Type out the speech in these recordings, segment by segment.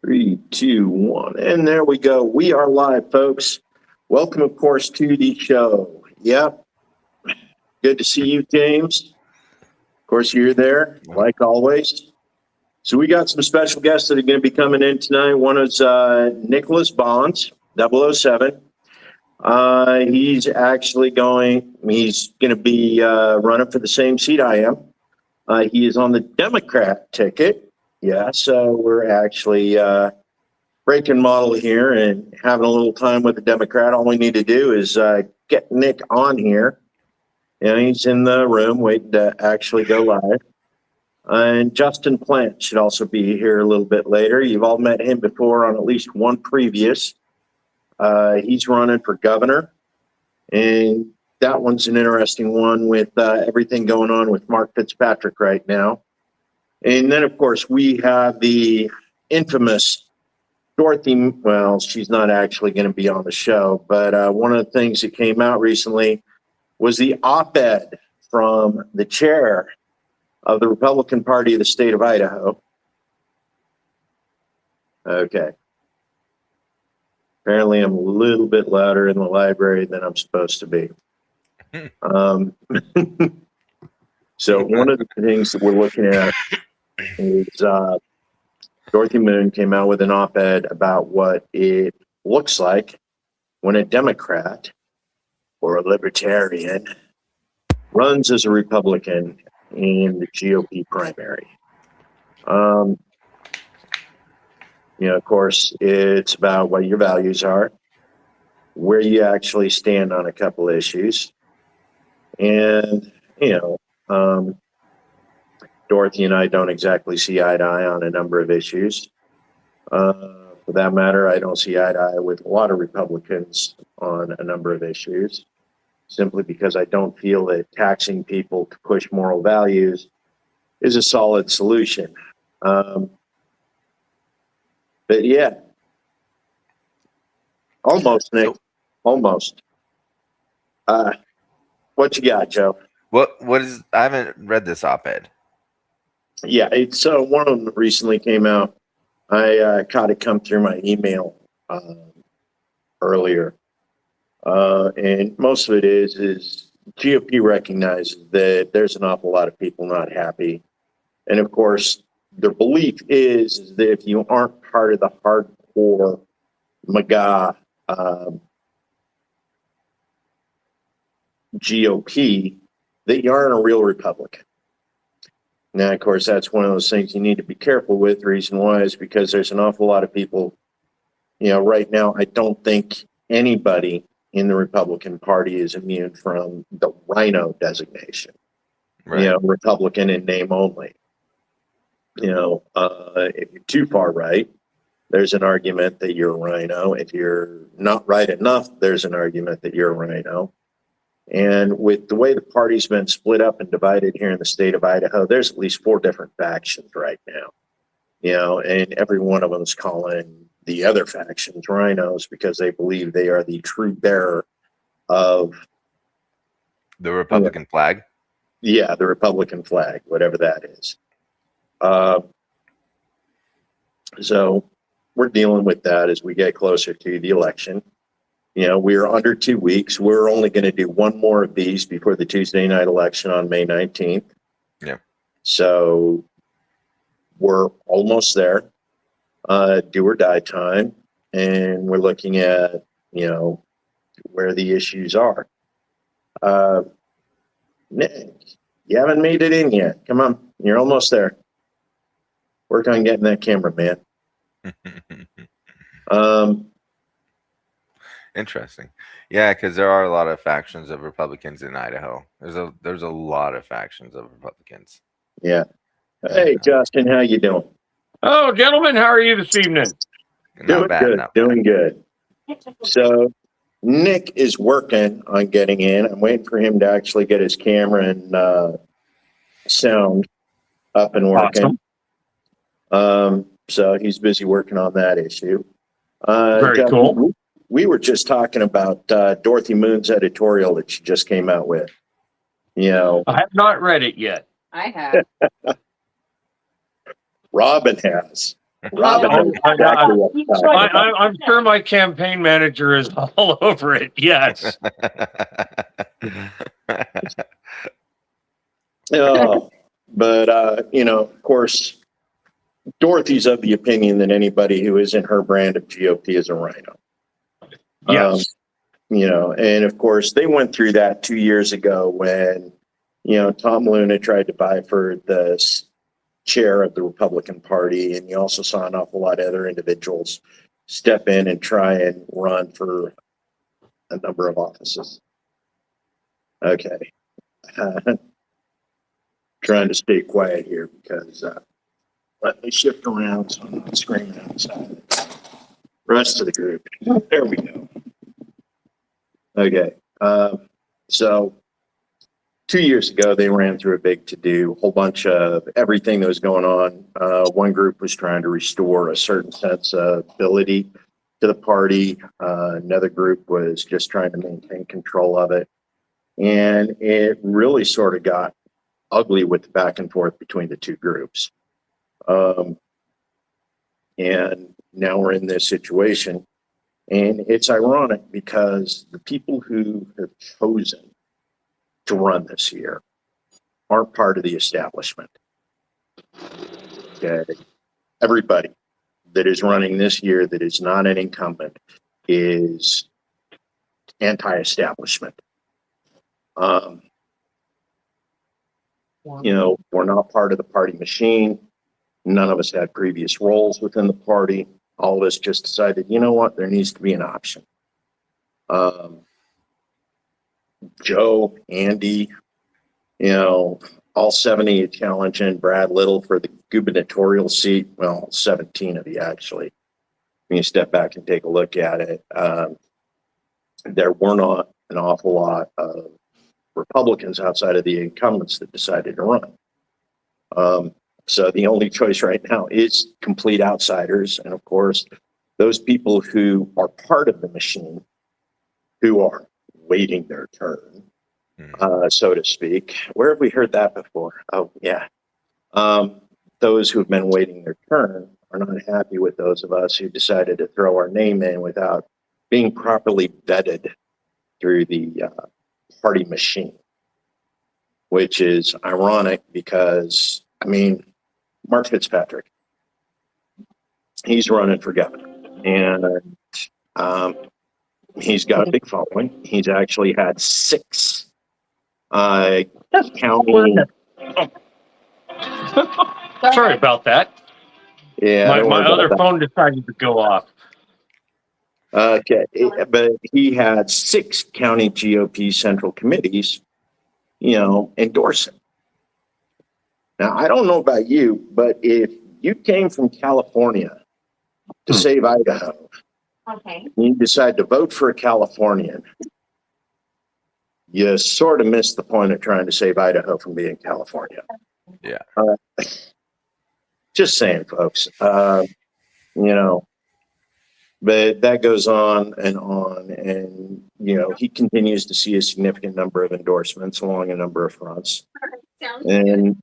3, 2, 1, and there we go. We are live, folks. Welcome, of course, to the show. Yep. Good to see you, James. Of course, you're there, like always. So we got some special guests that are going to be coming in tonight. One is Nicholas Bonds, 007. He's going to be running for the same seat I am. He is on the Democrat ticket. Yeah, so we're actually breaking model here and having a little time with the Democrat. All we need to do is get Nick on here. And he's in the room waiting to actually go live. And Justin Plant should also be here a little bit later. You've all met him before on at least one previous. He's running for governor. And that one's an interesting one with everything going on with Mark Fitzpatrick right now. And then, of course, we have the infamous Dorothy. Well, she's not actually going to be on the show, but one of the things that came out recently was the op-ed from the chair of the Republican Party of the state of Idaho. Okay. Apparently, I'm a little bit louder in the library than I'm supposed to be. So one of the things that we're looking at is Dorothy Moon came out with an op-ed about what it looks like when a Democrat or a libertarian runs as a Republican in the GOP primary. Of course, it's about what your values are, where you actually stand on a couple issues. And, Dorothy and I don't exactly see eye to eye on a number of issues. For that matter, I don't see eye to eye with a lot of Republicans on a number of issues, simply because I don't feel that taxing people to push moral values is a solid solution. But yeah, almost, Nick, almost. What you got, Joe? What is? I haven't read this op-ed. Yeah, it's one of them recently came out. I caught it come through my email earlier, and most of it is GOP recognizes that there's an awful lot of people not happy, and of course, their belief is that if you aren't part of the hardcore MAGA GOP, that you aren't a real Republican. Now, of course, that's one of those things you need to be careful with. The reason why is because there's an awful lot of people, right now, I don't think anybody in the Republican Party is immune from the rhino designation. Right. Republican in name only. If you're too far right, there's an argument that you're a rhino. If you're not right enough, there's an argument that you're a rhino. And with the way the party's been split up and divided here in the state of Idaho, there's at least 4 different factions right now, and every one of them is calling the other factions rhinos because they believe they are the true bearer of the Republican flag. Yeah, the Republican flag, whatever that is. So we're dealing with that as we get closer to the election. We are under 2 weeks. We're only going to do one more of these before the Tuesday night election on May 19th. Yeah. So we're almost there. Do or die time. And we're looking at, where the issues are. Nick, you haven't made it in yet. Come on. You're almost there. Work on getting that camera, man. Interesting. Yeah, because there are a lot of factions of Republicans in Idaho. There's a lot of factions of Republicans. Yeah. Hey, Justin, how you doing? Oh, gentlemen, how are you this evening? Doing good. So Nick is working on getting in. I'm waiting for him to actually get his camera and sound up and working. Awesome. So he's busy working on that issue. Very cool. We were just talking about Dorothy Moon's editorial that she just came out with. I have not read it yet. I have. Robin has. Robin knows exactly what's up. I'm sure my campaign manager is all over it. Yes. But, of course, Dorothy's of the opinion that anybody who is in her brand of GOP is a rhino. Yes. And of course, they went through that 2 years ago when, Tom Luna tried to vie for the chair of the Republican Party. And you also saw an awful lot of other individuals step in and try and run for a number of offices. Okay. Trying to stay quiet here because let me shift around so I'm not screaming outside. Rest of the group. There we go. Okay. So 2 years ago, they ran through a big to-do, a whole bunch of everything that was going on. One group was trying to restore a certain sense of ability to the party. Another group was just trying to maintain control of it. And it really sort of got ugly with the back and forth between the two groups. And now we're in this situation. And it's ironic because the people who have chosen to run this year aren't part of the establishment. Okay. Everybody that is running this year that is not an incumbent is anti-establishment. We're not part of the party machine. None of us had previous roles within the party. All of us just decided, you know what, there needs to be an option. Joe, Andy, all 70 challenging Brad Little for the gubernatorial seat. Well, 17 of you actually. When you step back and take a look at it, there were not an awful lot of Republicans outside of the incumbents that decided to run. So the only choice right now is complete outsiders. And of course, those people who are part of the machine, who are waiting their turn, so to speak. Where have we heard that before? Oh, yeah. Those who have been waiting their turn are not happy with those of us who decided to throw our name in without being properly vetted through the party machine, which is ironic because, Mark Fitzpatrick, he's running for governor, and he's got a big following. He's actually had 6 county. Sorry about that. Yeah, my other phone decided to go off. Okay, but he had 6 county GOP central committees, endorse him. Now, I don't know about you, but if you came from California to save Idaho, okay, you decide to vote for a Californian, you sort of missed the point of trying to save Idaho from being California. Yeah. Just saying, folks. But that goes on, and he continues to see a significant number of endorsements along a number of fronts. sounds And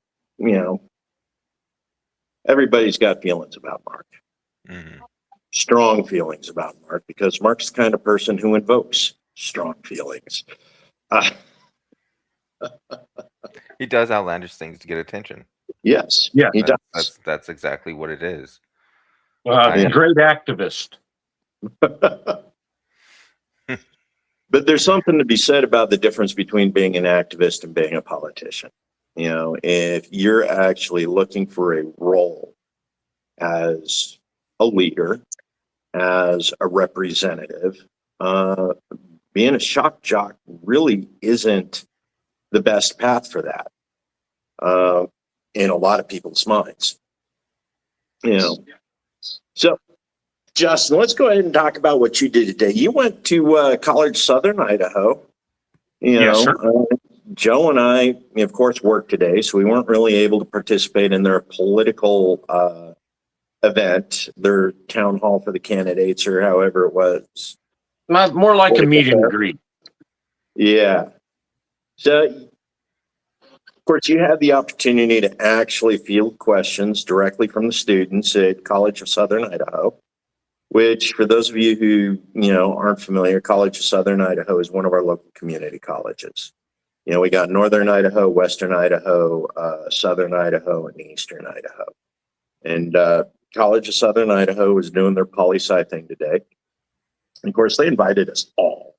everybody's got feelings about Mark. Mm-hmm. Strong feelings about Mark, because Mark's the kind of person who invokes strong feelings. He does outlandish things to get attention. Yes, Yeah, he does. That's exactly what it is. He's a great activist. But there's something to be said about the difference between being an activist and being a politician. If you're actually looking for a role as a leader, as a representative, being a shock jock really isn't the best path for that in a lot of people's minds. So, Justin, let's go ahead and talk about what you did today. You went to College Southern Idaho. Yes, sir. Joe and I, of course, worked today, so we weren't really able to participate in their political event, their town hall for the candidates, or however it was. More like a meet and greet. Yeah. So Of course, you had the opportunity to actually field questions directly from the students at College of Southern Idaho, which for those of you who, aren't familiar, College of Southern Idaho is one of our local community colleges. We got Northern Idaho, Western Idaho, Southern Idaho, and Eastern Idaho. And College of Southern Idaho is doing their poli-sci thing today. And of course, they invited us all.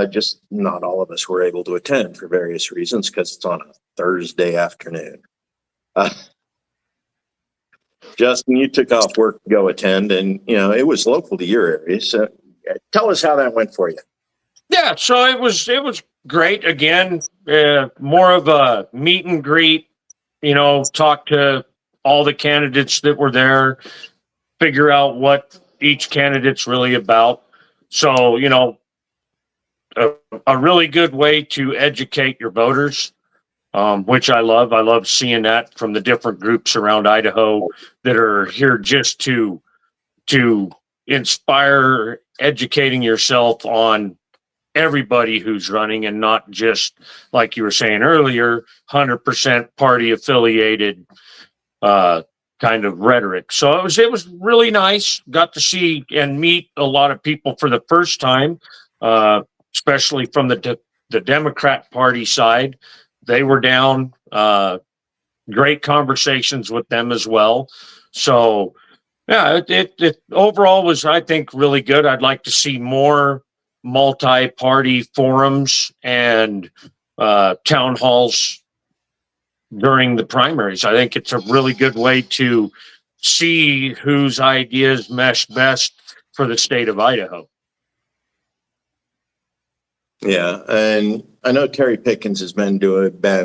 Just not all of us were able to attend for various reasons because it's on a Thursday afternoon. Justin, you took off work to go attend, and it was local to your area. So tell us how that went for you. Yeah, so it was great. Again, more of a meet and greet. Talk to all the candidates that were there, figure out what each candidate's really about. So a really good way to educate your voters, which I love. I love seeing that from the different groups around Idaho that are here just to inspire educating yourself on everybody who's running, and not just, like you were saying earlier, 100% party affiliated kind of rhetoric. So it was really nice. Got to see and meet a lot of people for the first time, especially from the Democrat Party side. They were down. Great conversations with them as well. So yeah, it overall was, I think, really good. I'd like to see more multi-party forums and town halls during the primaries. I think it's a really good way to see whose ideas mesh best for the state of Idaho. Yeah, and I know Terry Pickens has been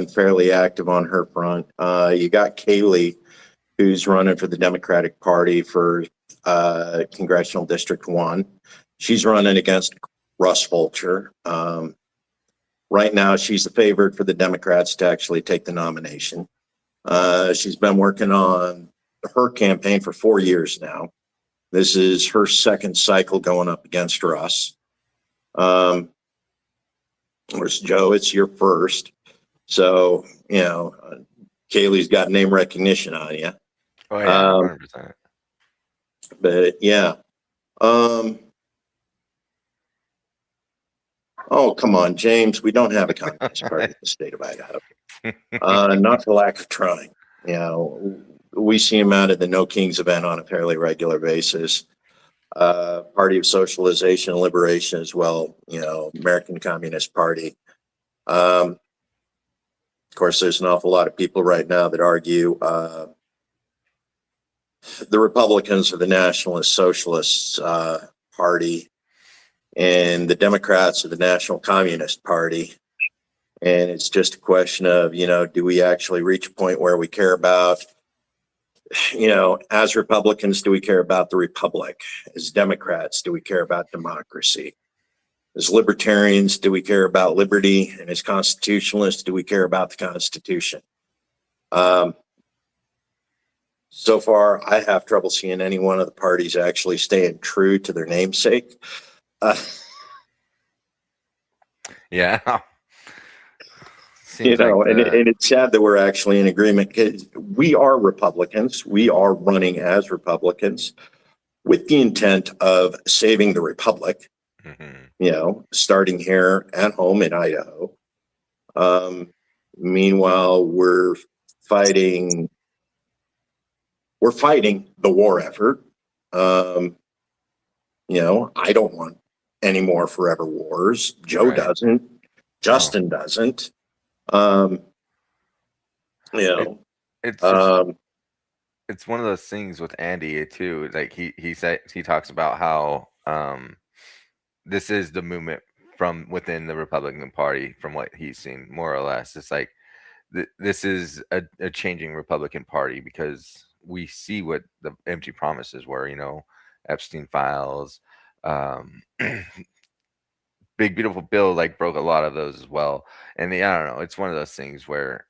fairly active on her front. You got Kaylee, who's running for the Democratic Party for Congressional District 1. She's running against Russ Fulcher. Right now, she's the favorite for the Democrats to actually take the nomination. She's been working on her campaign for 4 years now. This is her second cycle going up against Russ. Whereas Joe, it's your first. So, Kaylee's got name recognition on you. Oh, yeah, 100%. But yeah. Oh, come on, James. We don't have a Communist Party in the state of Idaho. Not for lack of trying. We see them out at the No Kings event on a fairly regular basis. Party of Socialization and Liberation as well, American Communist Party. Of course, there's an awful lot of people right now that argue the Republicans are the Nationalist Socialist Party, and the Democrats are the National Communist Party. And it's just a question of, do we actually reach a point where we care about, as Republicans, do we care about the Republic? As Democrats, do we care about democracy? As libertarians, do we care about liberty? And as constitutionalists, do we care about the Constitution? So far, I have trouble seeing any one of the parties actually staying true to their namesake. Yeah. And it's sad that we're actually in agreement, because we are Republicans. We are running as Republicans with the intent of saving the Republic, starting here at home in Idaho. Meanwhile, we're fighting the war effort. I don't want any more forever wars. Joe doesn't. Justin doesn't. It's one of those things with Andy too. Like he talks about how this is the movement from within the Republican Party, from what he's seen, more or less. It's like this is a changing Republican Party, because we see what the empty promises were. Epstein files, Big Beautiful Bill broke a lot of those as well. And I don't know, it's one of those things where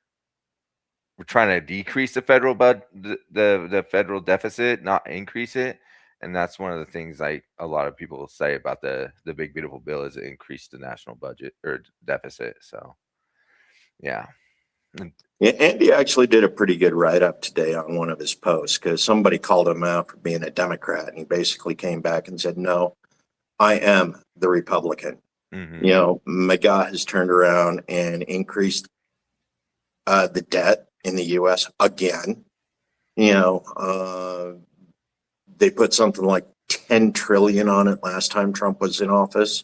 we're trying to decrease the federal the federal deficit, not increase it. And that's one of the things a lot of people say about the Big Beautiful Bill, is it increased the national budget or deficit. So yeah. Yeah, Andy actually did a pretty good write-up today on one of his posts because somebody called him out for being a Democrat, and he basically came back and said, no, I am the Republican. Mm-hmm. You know, MAGA has turned around and increased the debt in the U.S. again. You know, they put something like 10 trillion on it last time Trump was in office.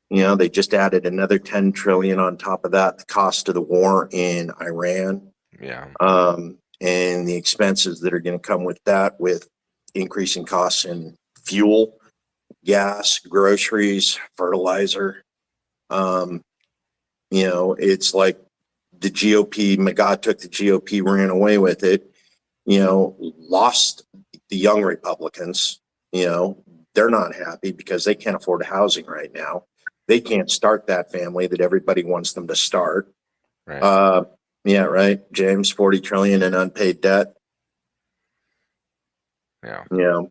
You know, they just added another 10 trillion on top of that, the cost of the war in Iran. Yeah. And the expenses that are going to come with that, with increasing costs in fuel, gas, groceries, fertilizer. You know, it's like the GOP, MAGA took the GOP, ran away with it, you know, lost the young Republicans. You know, they're not happy because they can't afford housing right now. They can't start that family that everybody wants them to start. Right. Yeah, right. James, 40 trillion in unpaid debt. Yeah. You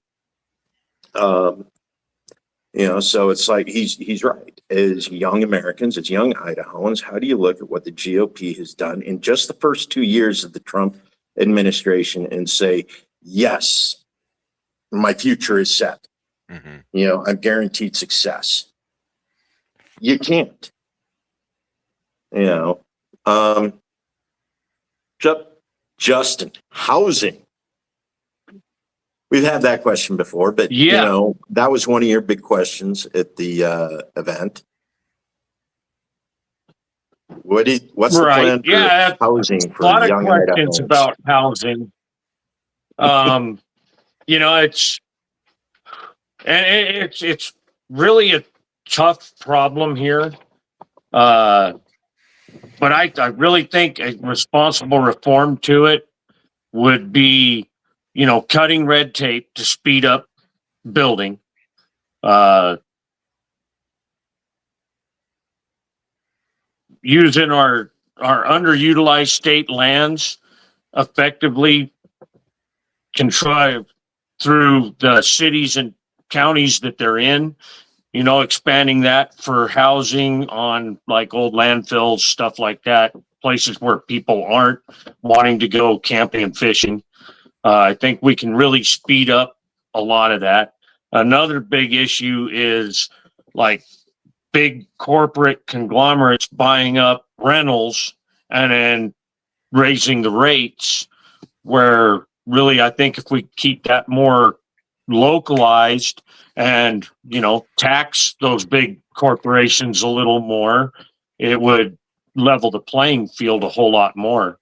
know, so it's like he's right. As young Americans, as young Idahoans, how do you look at what the GOP has done in just the first 2 years of the Trump administration and say, yes, my future is set. Mm-hmm. You know, I'm guaranteed success. You can't. You know, Justin, housing. We've had that question before, but you know, that was one of your big questions at the event. What's the plan for housing for a lot of young questions Idahans? about housing. You know, it's really a tough problem here. But I really think a responsible reform to it would be, you know, cutting red tape to speed up building. Using our underutilized state lands effectively, contrive through the cities and counties that they're in, you know, expanding that for housing on like old landfills, stuff like that, places where people aren't wanting to go camping and fishing. I think we can really speed up a lot of that. Another big issue is like big corporate conglomerates buying up rentals and then raising the rates, where really I think if we keep that more localized and, you know, tax those big corporations a little more, it would level the playing field a whole lot more.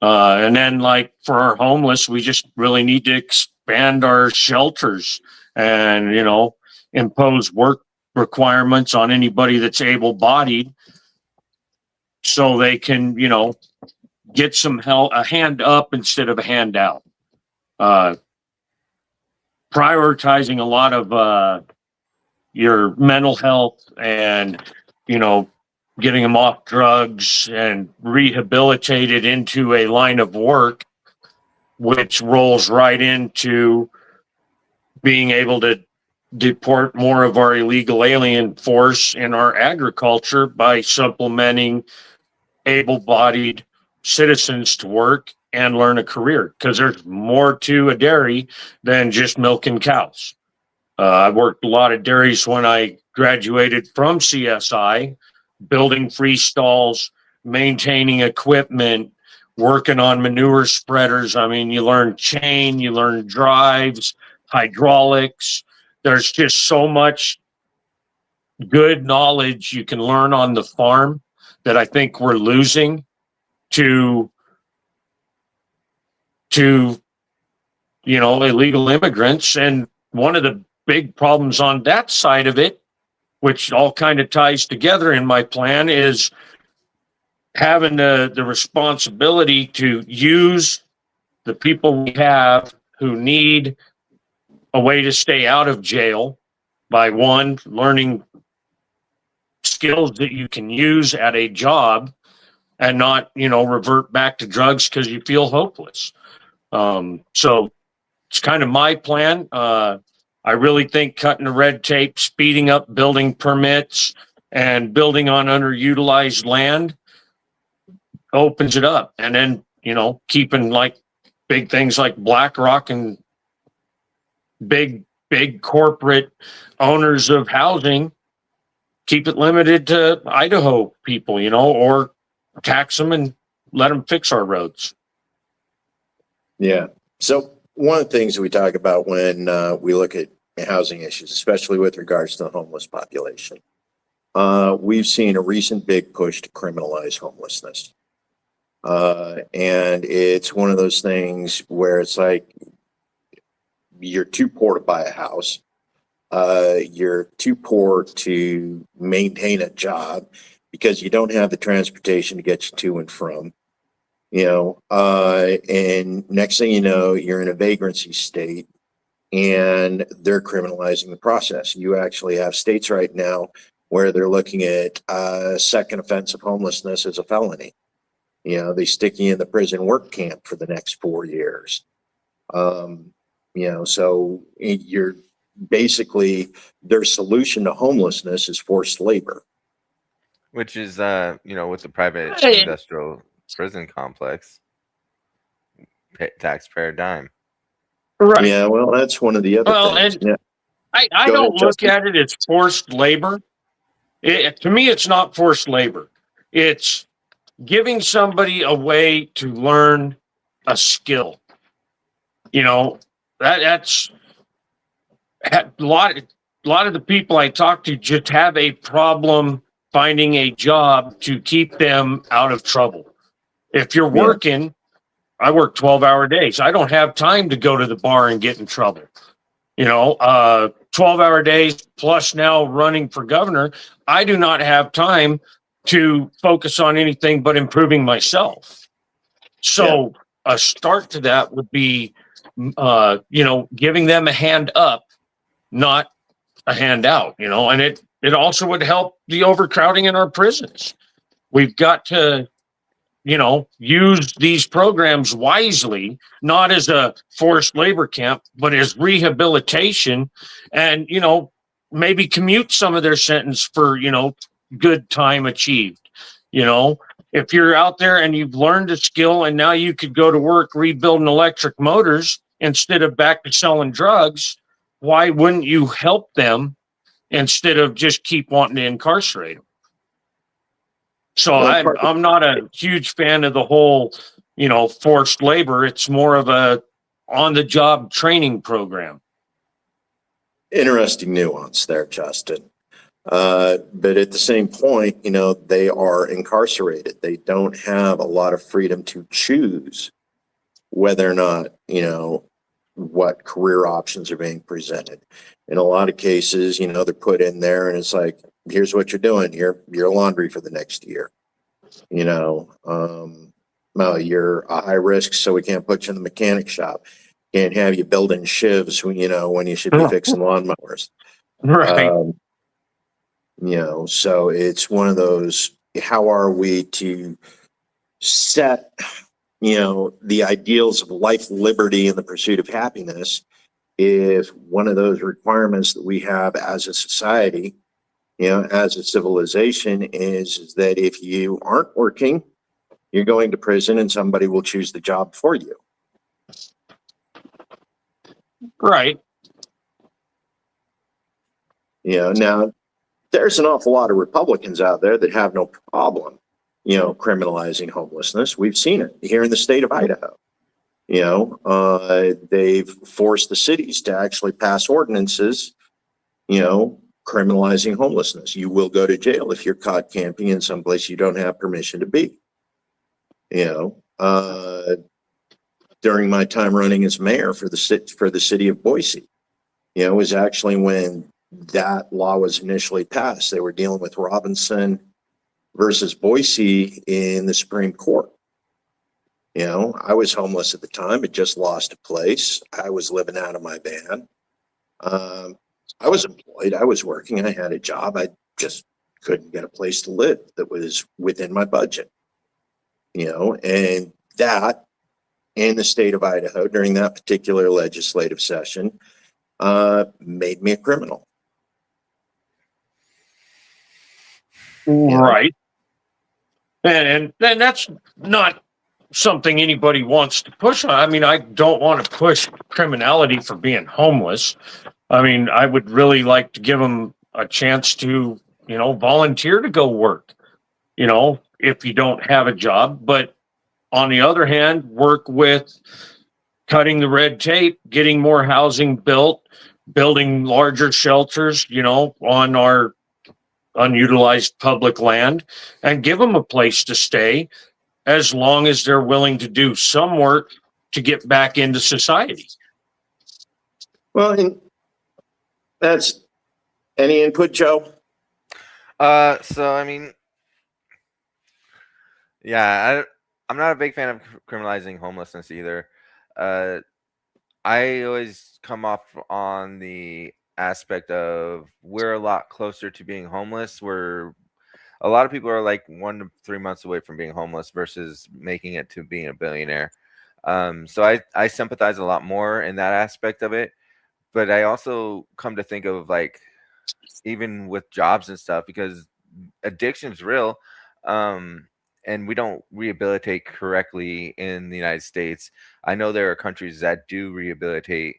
And then like for our homeless, we just really need to expand our shelters and, you know, impose work requirements on anybody that's able-bodied so they can, you know, get some help, a hand up instead of a handout. Prioritizing a lot of your mental health and, you know, getting them off drugs and rehabilitated into a line of work, which rolls right into being able to deport more of our illegal alien force in our agriculture by supplementing able-bodied citizens to work and learn a career, because there's more to a dairy than just milking cows. I worked a lot of dairies when I graduated from CSI, building free stalls, maintaining equipment, working on manure spreaders. I mean, you learn chain, you learn drives, hydraulics. There's just so much good knowledge you can learn on the farm that I think we're losing to you know, illegal immigrants. And one of the big problems on that side of it, which all kind of ties together in my plan, is having the responsibility to use the people we have who need a way to stay out of jail by, one, learning skills that you can use at a job and not, you know, revert back to drugs because you feel hopeless. So it's kind of my plan. I really think cutting the red tape, speeding up building permits, and building on underutilized land opens it up. And then, keeping like big things like BlackRock and big corporate owners of housing, keep it limited to Idaho people, or tax them and let them fix our roads. Yeah. So one of the things we talk about when we look at housing issues, especially with regards to the homeless population, we've seen a recent big push to criminalize homelessness. And it's one of those things where it's like, you're too poor to buy a house. You're too poor to maintain a job because you don't have the transportation to get you to and from, and next thing you know, you're in a vagrancy state and they're criminalizing the process. You actually have states right now where they're looking at second offense of homelessness as a felony. They stick you in the prison work camp for the next 4 years. So you're basically, their solution to homelessness is forced labor. Which is, with the private Hey. industrial prison complex, taxpayer dime. Right. Yeah, well, that's one of the other things. And I don't look at it as forced labor. To me, it's not forced labor. It's giving somebody a way to learn a skill. That's a lot of the people I talk to just have a problem finding a job to keep them out of trouble. If you're working, I work 12-hour days. I don't have time to go to the bar and get in trouble. 12-hour days plus now running for governor, I do not have time to focus on anything but improving myself. So a start to that would be, giving them a hand up, not a handout, and it also would help the overcrowding in our prisons. We've got to, use these programs wisely, not as a forced labor camp, but as rehabilitation and, maybe commute some of their sentence for, good time achieved. If you're out there and you've learned a skill and now you could go to work rebuilding electric motors instead of back to selling drugs, why wouldn't you help them instead of just keep wanting to incarcerate them? So I'm not a huge fan of the whole, forced labor. It's more of a on-the-job training program. Interesting nuance there, Justin. But at the same point, they are incarcerated. They don't have a lot of freedom to choose whether or not, what career options are being presented. In a lot of cases, they're put in there and it's like, here's what you're doing. You're laundry for the next year. Well, you're a high risk, so we can't put you in the mechanic shop. Can't have you building shivs when you should be fixing lawnmowers. Right. So it's one of those, how are we to set, the ideals of life, liberty, and the pursuit of happiness if one of those requirements that we have as a society, as a civilization is that if you aren't working, you're going to prison and somebody will choose the job for you. Right. Now there's an awful lot of Republicans out there that have no problem, criminalizing homelessness. We've seen it here in the state of Idaho. They've forced the cities to actually pass ordinances, criminalizing homelessness. You will go to jail if you're caught camping in some place you don't have permission to be. During my time running as mayor for the city of Boise, it was actually when that law was initially passed. They were dealing with Robinson versus Boise in the Supreme Court. I was homeless at the time, had just lost a place. I was living out of my van. I was employed. I was working. I had a job. I just couldn't get a place to live that was within my budget. And that in the state of Idaho during that particular legislative session made me a criminal. Right. And that's not something anybody wants to push on. I mean, I don't want to push criminality for being homeless. I mean, I would really like to give them a chance to, volunteer to go work, if you don't have a job. But on the other hand, work with cutting the red tape, getting more housing built, building larger shelters, on our unutilized public land, and give them a place to stay as long as they're willing to do some work to get back into society. Well, and that's any input, Joe? So I mean, yeah, I'm not a big fan of criminalizing homelessness either. I always come off on the aspect of we're a lot closer to being homeless. A lot of people are like 1 to 3 months away from being homeless versus making it to being a billionaire. So I sympathize a lot more in that aspect of it. But I also come to think of like even with jobs and stuff, because addiction is real. And we don't rehabilitate correctly in the United States. I know there are countries that do rehabilitate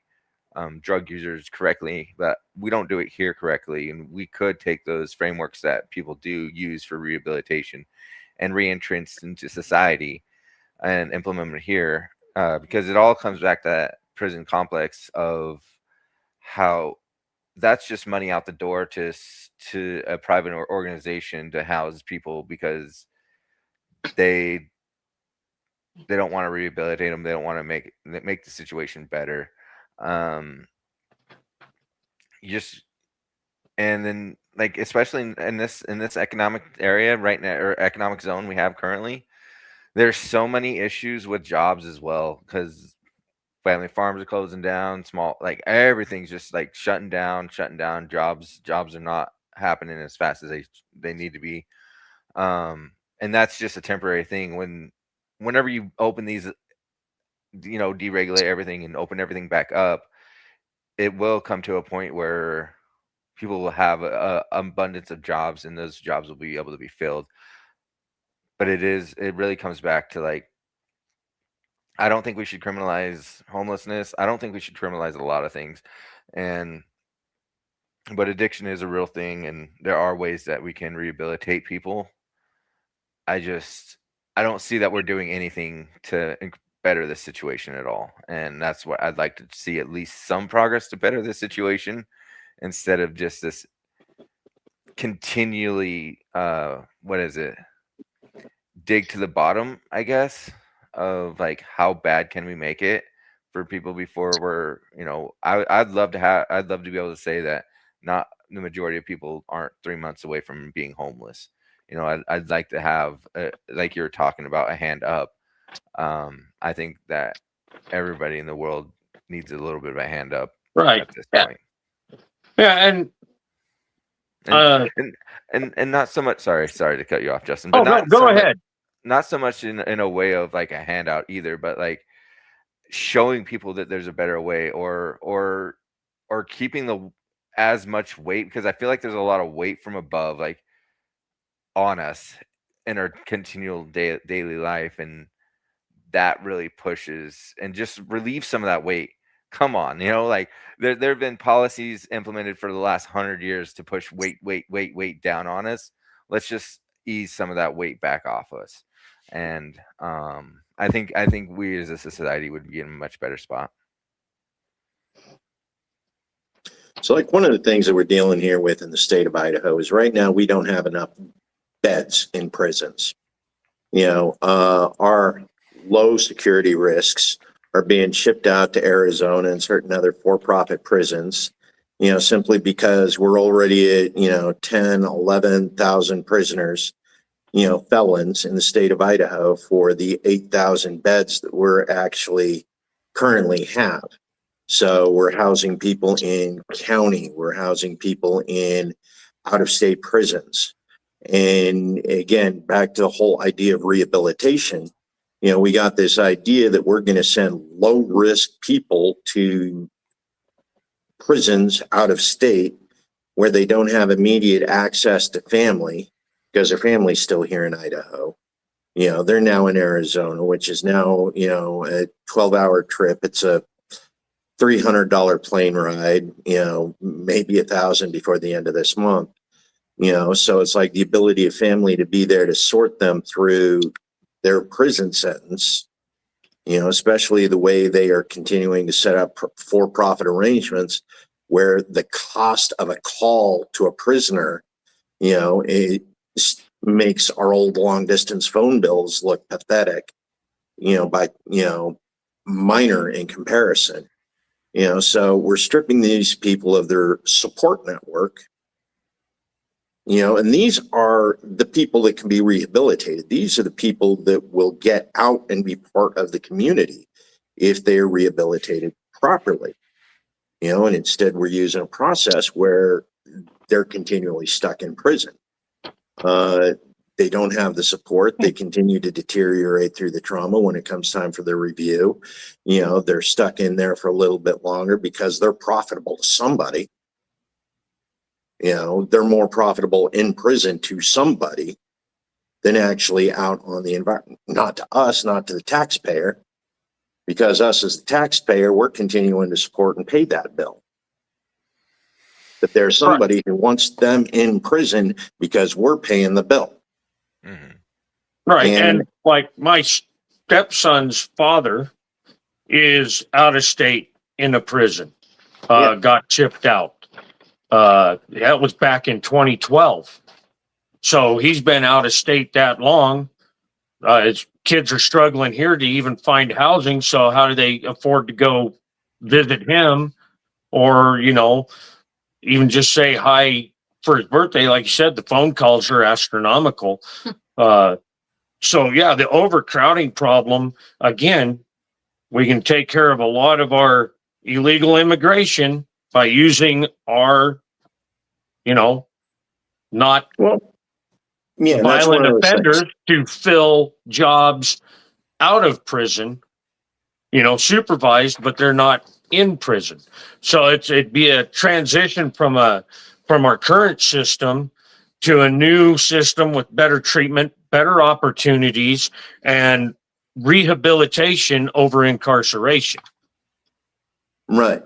drug users correctly, but we don't do it here correctly. And we could take those frameworks that people do use for rehabilitation and re-entrance into society and implement them here, because it all comes back to that prison complex of how that's just money out the door to a private organization to house people because they don't want to rehabilitate them. They don't want to make the situation better. And then like especially in this economic area right now, or economic zone we have currently, there's so many issues with jobs as well, because family farms are closing down, small, like everything's just like shutting down. Jobs are not happening as fast as they need to be. And that's just a temporary thing. Whenever you open these, deregulate everything and open everything back up, it will come to a point where people will have a abundance of jobs, and those jobs will be able to be filled. But it really comes back to like, I don't think we should criminalize homelessness. I don't think we should criminalize a lot of things. But addiction is a real thing, and there are ways that we can rehabilitate people. I don't see that we're doing anything to better the situation at all. And that's what I'd like to see, at least some progress to better the situation, instead of just this continually, dig to the bottom, I guess, of like how bad can we make it for people before we're, I'd love to be able to say that not the majority of people aren't 3 months away from being homeless. I'd like to have, like you were talking about, a hand up. I think that everybody in the world needs a little bit of a hand up Right. at this Yeah. point. Yeah. And not so much, sorry to cut you off, Justin, but go ahead. Not so much in a way of like a handout either, but like showing people that there's a better way, or keeping as much weight, because I feel like there's a lot of weight from above, like on us in our continual daily life, and that really pushes and just relieves some of that weight. Come on, like there have been policies implemented for the last 100 years to push weight down on us. Let's just ease some of that weight back off us. And I think we as a society would be in a much better spot. So like one of the things that we're dealing here with in the state of Idaho is right now we don't have enough beds in prisons. Our low security risks are being shipped out to Arizona and certain other for-profit prisons, simply because we're already at, 10, 11,000 prisoners, felons in the state of Idaho for the 8,000 beds that we're actually currently have. So we're housing people in county, we're housing people in out-of-state prisons. And again, back to the whole idea of rehabilitation, we got this idea that we're going to send low-risk people to prisons out of state where they don't have immediate access to family because their family's still here in Idaho. They're now in Arizona, which is now, a 12-hour trip. It's a $300 plane ride, maybe $1,000 before the end of this month. So it's like the ability of family to be there to sort them through their prison sentence, especially the way they are continuing to set up for-profit arrangements where the cost of a call to a prisoner, it makes our old long-distance phone bills look pathetic, by, minor in comparison. So we're stripping these people of their support network. And these are the people that can be rehabilitated. These are the people that will get out and be part of the community if they're rehabilitated properly. And instead we're using a process where they're continually stuck in prison. They don't have the support. They continue to deteriorate through the trauma when it comes time for their review. They're stuck in there for a little bit longer because they're profitable to somebody. They're more profitable in prison to somebody than actually out on the environment. Not to us, not to the taxpayer, because us as the taxpayer, we're continuing to support and pay that bill. But there's somebody who wants them in prison because we're paying the bill. Mm-hmm. Right. And like my stepson's father is out of state in a prison, got chipped out. That was back in 2012. So he's been out of state that long. His kids are struggling here to even find housing. So how do they afford to go visit him or, even just say hi for his birthday? Like you said, the phone calls are astronomical. So yeah, the overcrowding problem, again, we can take care of a lot of our illegal immigration by using our, not violent offenders to fill jobs out of prison, supervised, but they're not in prison. So it'd be a transition from our current system to a new system with better treatment, better opportunities, and rehabilitation over incarceration. Right.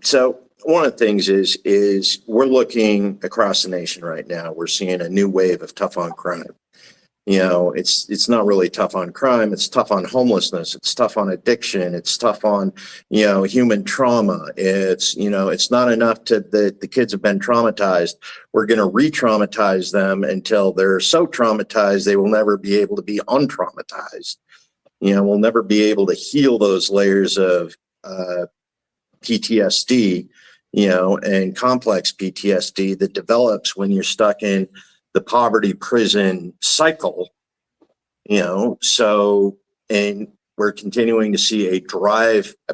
So one of the things is we're looking across the nation right now. We're seeing a new wave of tough on crime. It's not really tough on crime. It's tough on homelessness. It's tough on addiction. It's tough on, human trauma. It's not enough that the kids have been traumatized. We're going to re-traumatize them until they're so traumatized they will never be able to be untraumatized. We'll never be able to heal those layers of PTSD, and complex PTSD that develops when you're stuck in the poverty prison cycle, so, and we're continuing to see a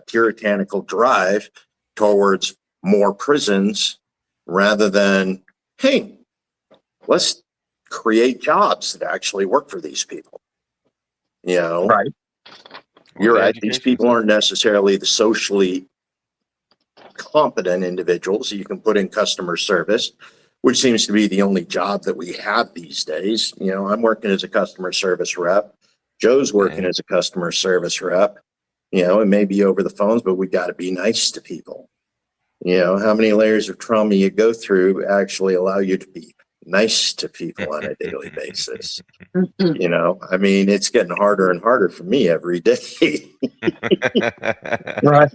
puritanical drive towards more prisons rather than, hey, let's create jobs that actually work for these people. Right. You're right. These people aren't necessarily the socially competent individuals you can put in customer service, which seems to be the only job that we have these days. I'm working as a customer service rep. Joe's working as a customer service rep. It may be over the phones, but we got to be nice to people. How many layers of trauma you go through actually allow you to be nice to people on a daily basis. It's getting harder and harder for me every day. Right.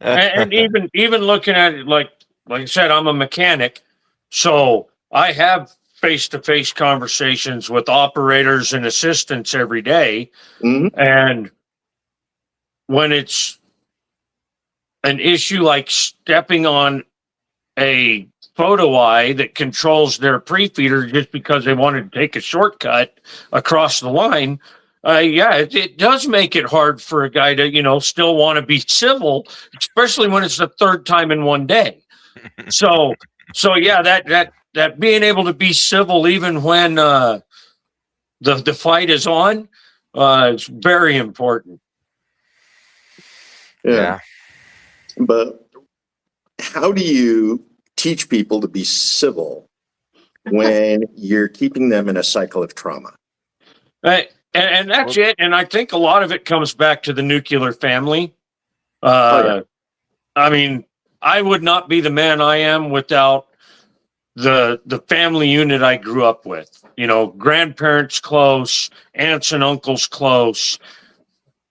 And even looking at it, like I said, I'm a mechanic, so I have face-to-face conversations with operators and assistants every day. Mm-hmm. And when it's an issue like stepping on a photo eye that controls their pre-feeder just because they wanted to take a shortcut across the line, it does make it hard for a guy to, still want to be civil, especially when it's the third time in one day. So yeah, that being able to be civil even when the fight is on, is very important. Yeah. But how do you teach people to be civil when you're keeping them in a cycle of trauma. And that's it. And I think a lot of it comes back to the nuclear family. Yeah. I mean, I would not be the man I am without the family unit I grew up with. You know, grandparents close, aunts and uncles close,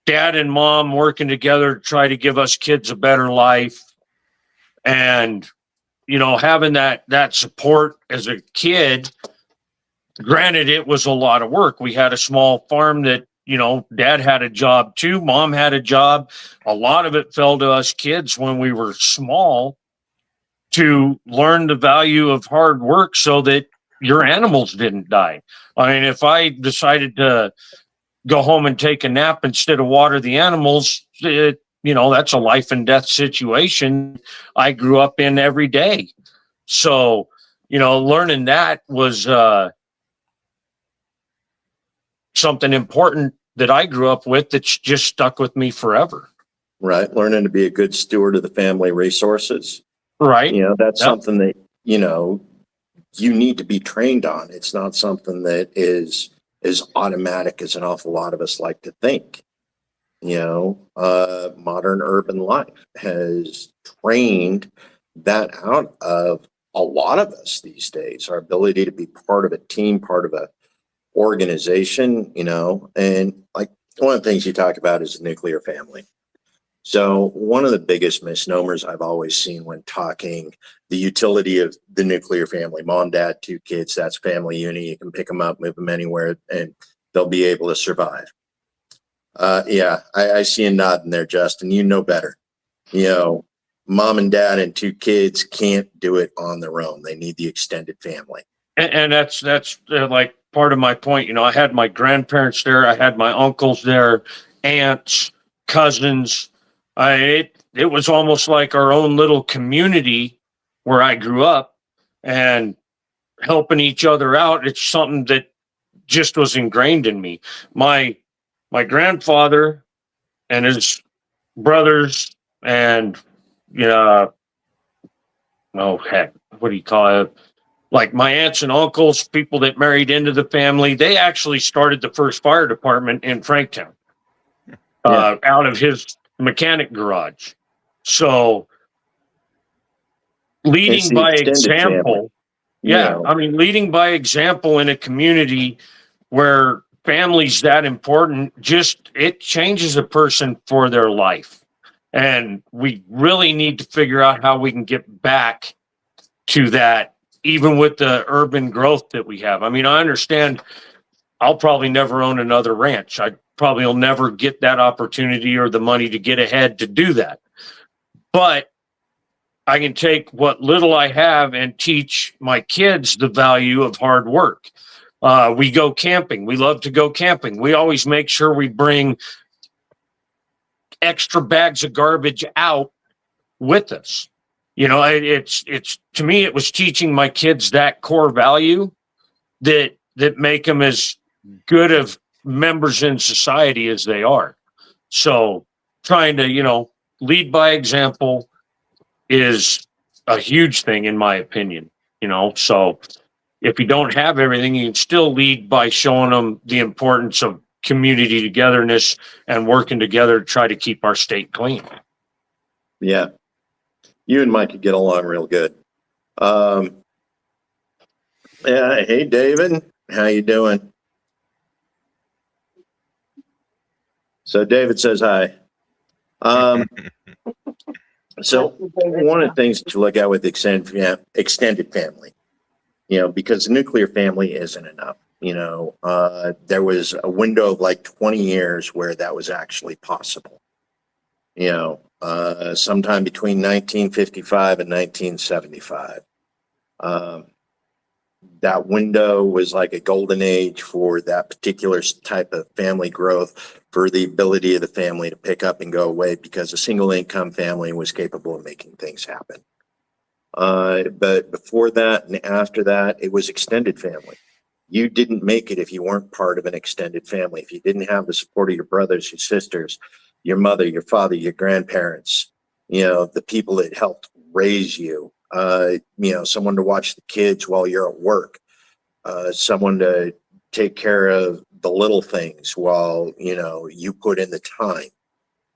dad and mom working together to try to give us kids a better life. And, you know, having that support as a kid. Granted, it was a lot of work. We had a small farm that, you know, dad had a job too. Mom had a job. A lot of it fell to us kids when we were small to learn the value of hard work so that your animals didn't die. I mean, if I decided to go home and take a nap instead of water the animals, you know, that's a life and death situation I grew up in every day. So, you know, learning that was, something important that I grew up with that's just stuck with me forever. Right. Learning to be a good steward of the family resources. Right. You know, that's something that, you know, you need to be trained on. It's not something that is as automatic as an awful lot of us like to think. You know, modern urban life has trained that out of a lot of us these days. Our ability to be part of a team, part of a organization, you know, and like one of the things you talk about is the nuclear family. So one of the biggest misnomers I've always seen when talking the utility of the nuclear family, mom, dad, 2 kids, that's family unit. You can pick them up, move them anywhere, and they'll be able to survive. Yeah, I see a nod in there, Justin. You know better. You know, mom and dad and 2 kids can't do it on their own. They need the extended family. And that's like part of my point. You know, I had my grandparents there. I had my uncles there, aunts, cousins. It was almost like our own little community where I grew up, and helping each other out. It's something that just was ingrained in me. My grandfather and his brothers and, you know, oh heck, what do you call it? Like my aunts and uncles, people that married into the family, they actually started the first fire department in Franktown, out of his mechanic garage. So leading by example, I mean, leading by example in a community where family's that important, just it changes a person for their life. And we really need to figure out how we can get back to that, even with the urban growth that we have. I mean, I understand I'll probably never own another ranch. I probably will never get that opportunity or the money to get ahead to do that. But I can take what little I have and teach my kids the value of hard work. We go camping. We love to go camping. We always make sure we bring extra bags of garbage out with us. You know, it's to me, it was teaching my kids that core value that make them as good of members in society as they are. So trying to, you know, lead by example is a huge thing in my opinion, you know. So if you don't have everything, you can still lead by showing them the importance of community togetherness and working together to try to keep our state clean. Yeah. You and Mike could get along real good. Yeah. Hey, David, how you doing? So David says hi. So one of the things that you look at with extended family, you know, because the nuclear family isn't enough. You know, there was a window of like 20 years where that was actually possible. You know, sometime between 1955 and 1975. That window was like a golden age for that particular type of family growth, for the ability of the family to pick up and go away, because a single income family was capable of making things happen. But before that and after that, it was extended family. You didn't make it if you weren't part of an extended family. If you didn't have the support of your brothers, your sisters, your mother, your father, your grandparents, you know, the people that helped raise you, you know, someone to watch the kids while you're at work. someone to take care of the little things while, you put in the time.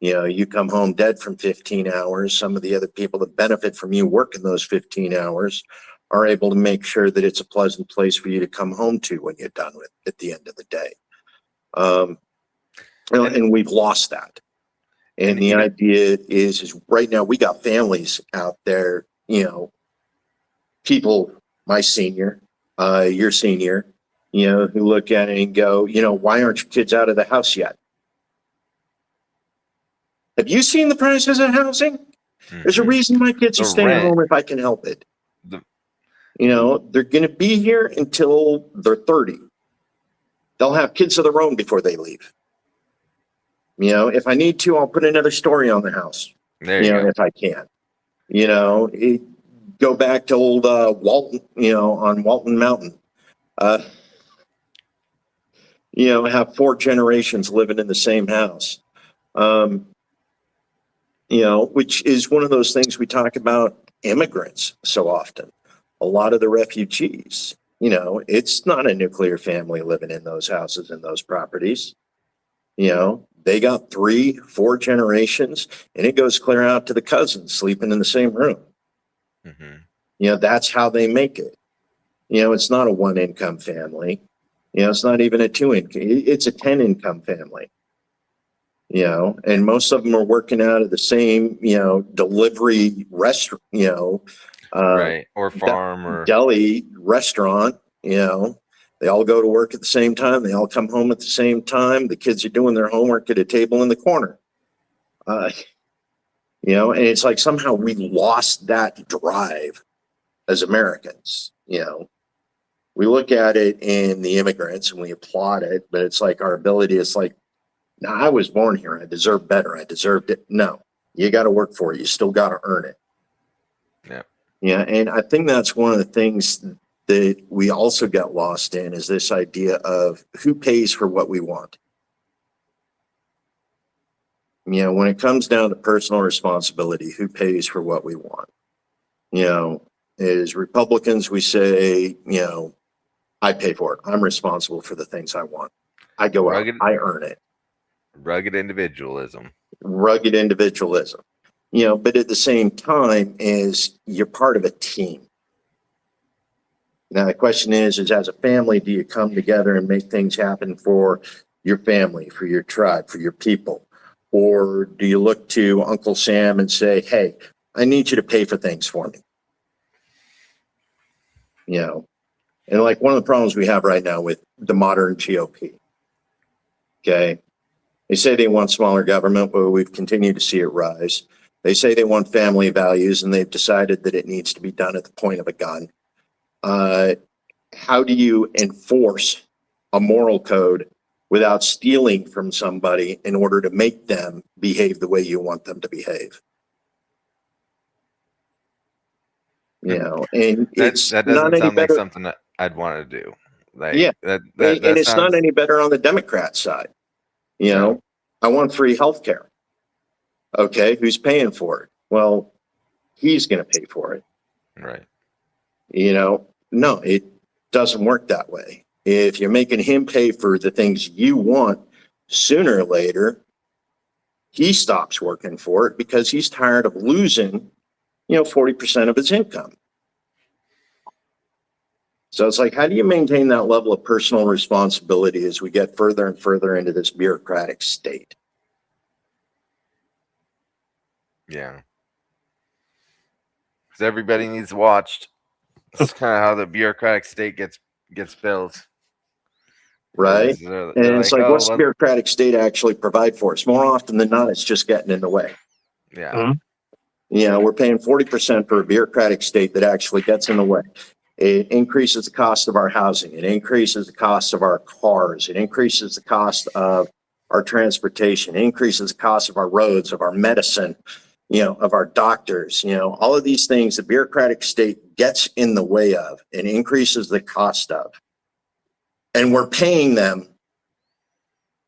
You come home dead from 15 hours. Some of the other people that benefit from you working those 15 hours are able to make sure that it's a pleasant place for you to come home to when you're done with at the end of the day. And we've lost that. And the idea is right now we got families out there, people, my senior, your senior, who look at it and go, why aren't your kids out of the house yet? Have you seen the prices of housing? There's a reason my kids are staying home if I can help it. They're going to be here until they're 30. They'll have kids of their own before they leave. If I need to, I'll put another story on the house. There you go. If I can. Go back to old Walton, on Walton Mountain. Have 4 generations living in the same house. Which is one of those things we talk about immigrants so often. A lot of the refugees, it's not a nuclear family living in those houses and those properties. They got 3-4 generations, and it goes clear out to the cousins sleeping in the same room. That's how they make it. It's not a 1-income family. It's not even a 2-income. It's a 10-income family. And most of them are working out of the same, delivery restaurant, right, or farm or deli restaurant. They all go to work at the same time. They all come home at the same time. The kids are doing their homework at a table in the corner. And it's like somehow we lost that drive as Americans. We look at it in the immigrants and we applaud it, but it's like our ability is like, no, I was born here. I deserve better. I deserved it. No, you got to work for it. You still got to earn it. Yeah. Yeah. And I think that's one of the things that we also got lost in is this idea of who pays for what we want. When it comes down to personal responsibility, who pays for what we want? As Republicans, we say, I pay for it. I'm responsible for the things I want. I go out, I earn it. Rugged individualism. But at the same time is you're part of a team. Now the question is as a family, do you come together and make things happen for your family, for your tribe, for your people? Or do you look to Uncle Sam and say, hey, I need you to pay for things for me? And like one of the problems we have right now with the modern GOP, okay, they say they want smaller government, but we've continued to see it rise. They say they want family values, and they've decided that it needs to be done at the point of a gun. How do you enforce a moral code without stealing from somebody in order to make them behave the way you want them to behave? And it's that doesn't not any sound better. like something that I'd want to do. And it's not any better on the Democrat side. I want free health care. Okay, who's paying for it? Well, he's going to pay for it. Right. No, it doesn't work that way. If you're making him pay for the things you want, sooner or later, he stops working for it because he's tired of losing, 40% of his income. So it's like, how do you maintain that level of personal responsibility as we get further and further into this bureaucratic state? Yeah. Because everybody needs watched. That's kind of how the bureaucratic state gets built. Right. And it's like, what's the bureaucratic state actually provide for us? More often than not, it's just getting in the way. Yeah. We're paying 40% for a bureaucratic state that actually gets in the way. It increases the cost of our housing. It increases the cost of our cars. It increases the cost of our transportation. It increases the cost of our roads, of our medicine, of our doctors. All of these things the bureaucratic state gets in the way of and increases the cost of. And we're paying them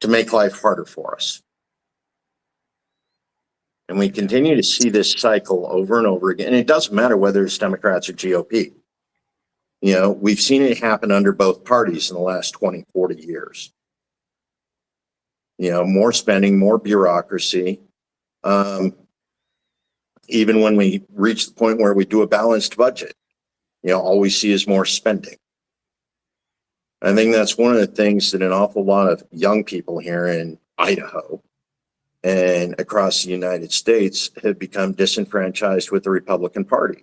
to make life harder for us. And we continue to see this cycle over and over again. And it doesn't matter whether it's Democrats or GOP. You know, we've seen it happen under both parties in the last 20, 40 years. You know, more spending, more bureaucracy. Even when we reach the point where we do a balanced budget, you know, all we see is more spending. I think that's one of the things that an awful lot of young people here in Idaho and across the United States have become disenfranchised with the Republican Party.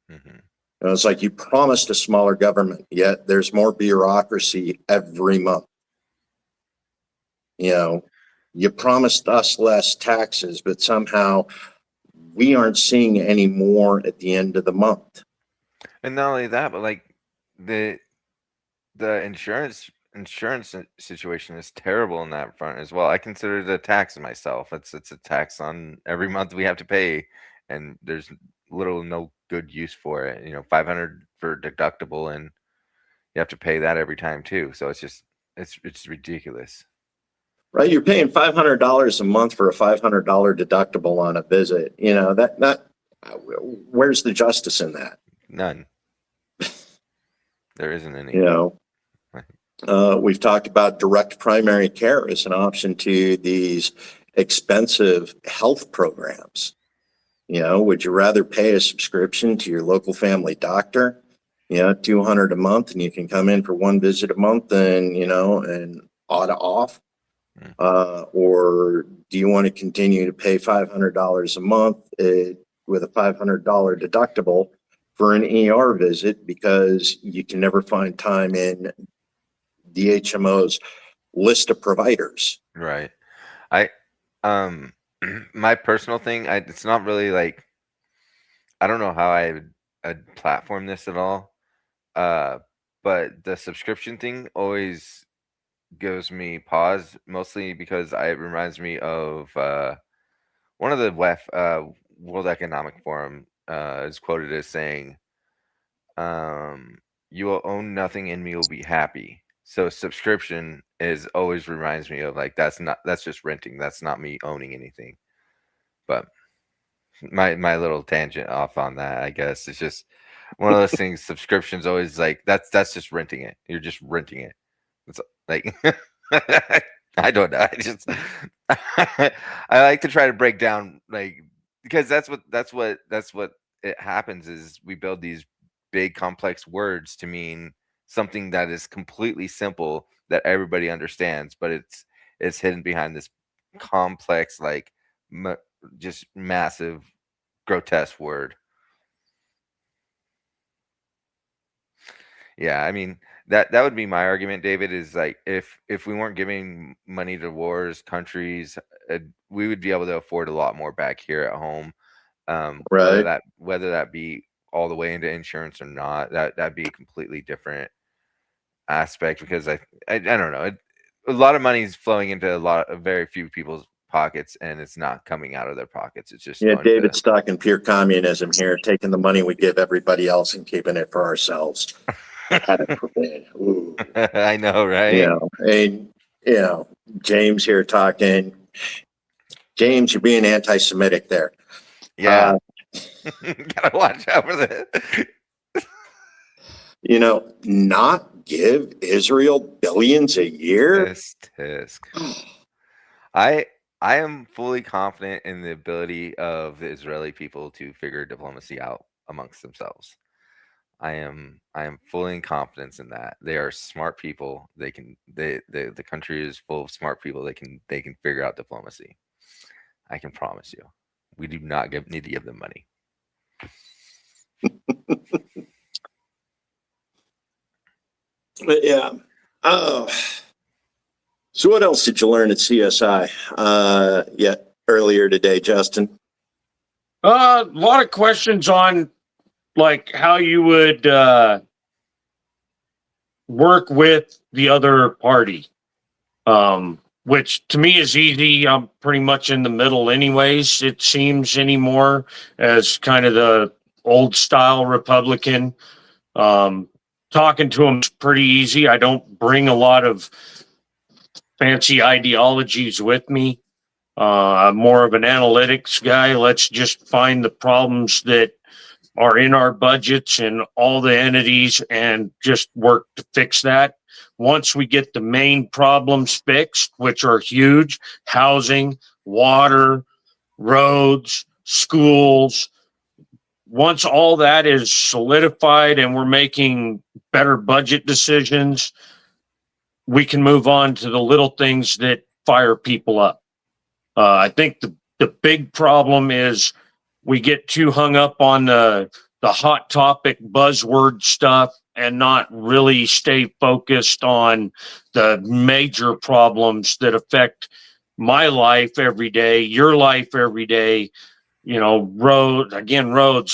Mm-hmm. You know, it's like you promised a smaller government, yet there's more bureaucracy every month. You know, you promised us less taxes, but somehow we aren't seeing any more at the end of the month. And not only that, but like the insurance situation is terrible in that front as well. I consider it a tax myself. It's a tax on every month we have to pay, and there's no good use for it. You know, $500 for deductible, and you have to pay that every time too. So it's just it's ridiculous. Right, you're paying $500 a month for a $500 deductible on a visit. You know, that where's the justice in that? None. There isn't any. You know, we've talked about direct primary care as an option to these expensive health programs. You know, would you rather pay a subscription to your local family doctor? You know, $200 a month, and you can come in for one visit a month, and you know, and auto off. Or do you want to continue to pay $500 a month with a $500 deductible for an ER visit because you can never find time in the HMO's list of providers? Right. My personal thing, it's not really like, I don't know how I'd platform this at all. But the subscription thing always gives me pause, mostly because it reminds me of one of the World Economic Forum is quoted as saying, "You will own nothing and me will be happy." So subscription always reminds me of like that's just renting. That's not me owning anything. But my little tangent off on that, I guess, it's just one of those things. Subscriptions always like that's just renting it. You're just renting it. It's like I don't know. I like to try to break down, like, because that's what it happens is we build these big complex words to mean something that is completely simple that everybody understands, but it's hidden behind this complex, like just massive, grotesque word. Yeah, I mean that would be my argument, David, is like if we weren't giving money to wars, countries, we would be able to afford a lot more back here at home. Right. Whether that be all the way into insurance or not, that'd be a completely different aspect, because I don't know. A lot of money is flowing into very few people's pockets, and it's not coming out of their pockets. It's just David's stuck in pure communism here, taking the money we give everybody else and keeping it for ourselves. I know, right? You know, and you know, James here talking. James, you're being anti-Semitic there. Yeah. Gotta watch out for that. You know, not give Israel billions a year. Tisk. I am fully confident in the ability of the Israeli people to figure diplomacy out amongst themselves. I am fully in confidence in that. They are smart people. The country is full of smart people. They can figure out diplomacy. I can promise you. We do not need to give them money. But yeah. So what else did you learn at CSI earlier today, Justin? A lot of questions on like how you would work with the other party, which to me is easy. I'm pretty much in the middle anyways, it seems anymore, as kind of the old style Republican. Talking to them is pretty easy. I don't bring a lot of fancy ideologies with me. I'm more of an analytics guy. Let's just find the problems that are in our budgets and all the entities and just work to fix that. Once we get the main problems fixed, which are huge: housing, water, roads, schools. Once all that is solidified and we're making better budget decisions, we can move on to the little things that fire people up. I think the big problem is we get too hung up on the hot topic buzzword stuff and not really stay focused on the major problems that affect my life every day, your life every day. You know, roads.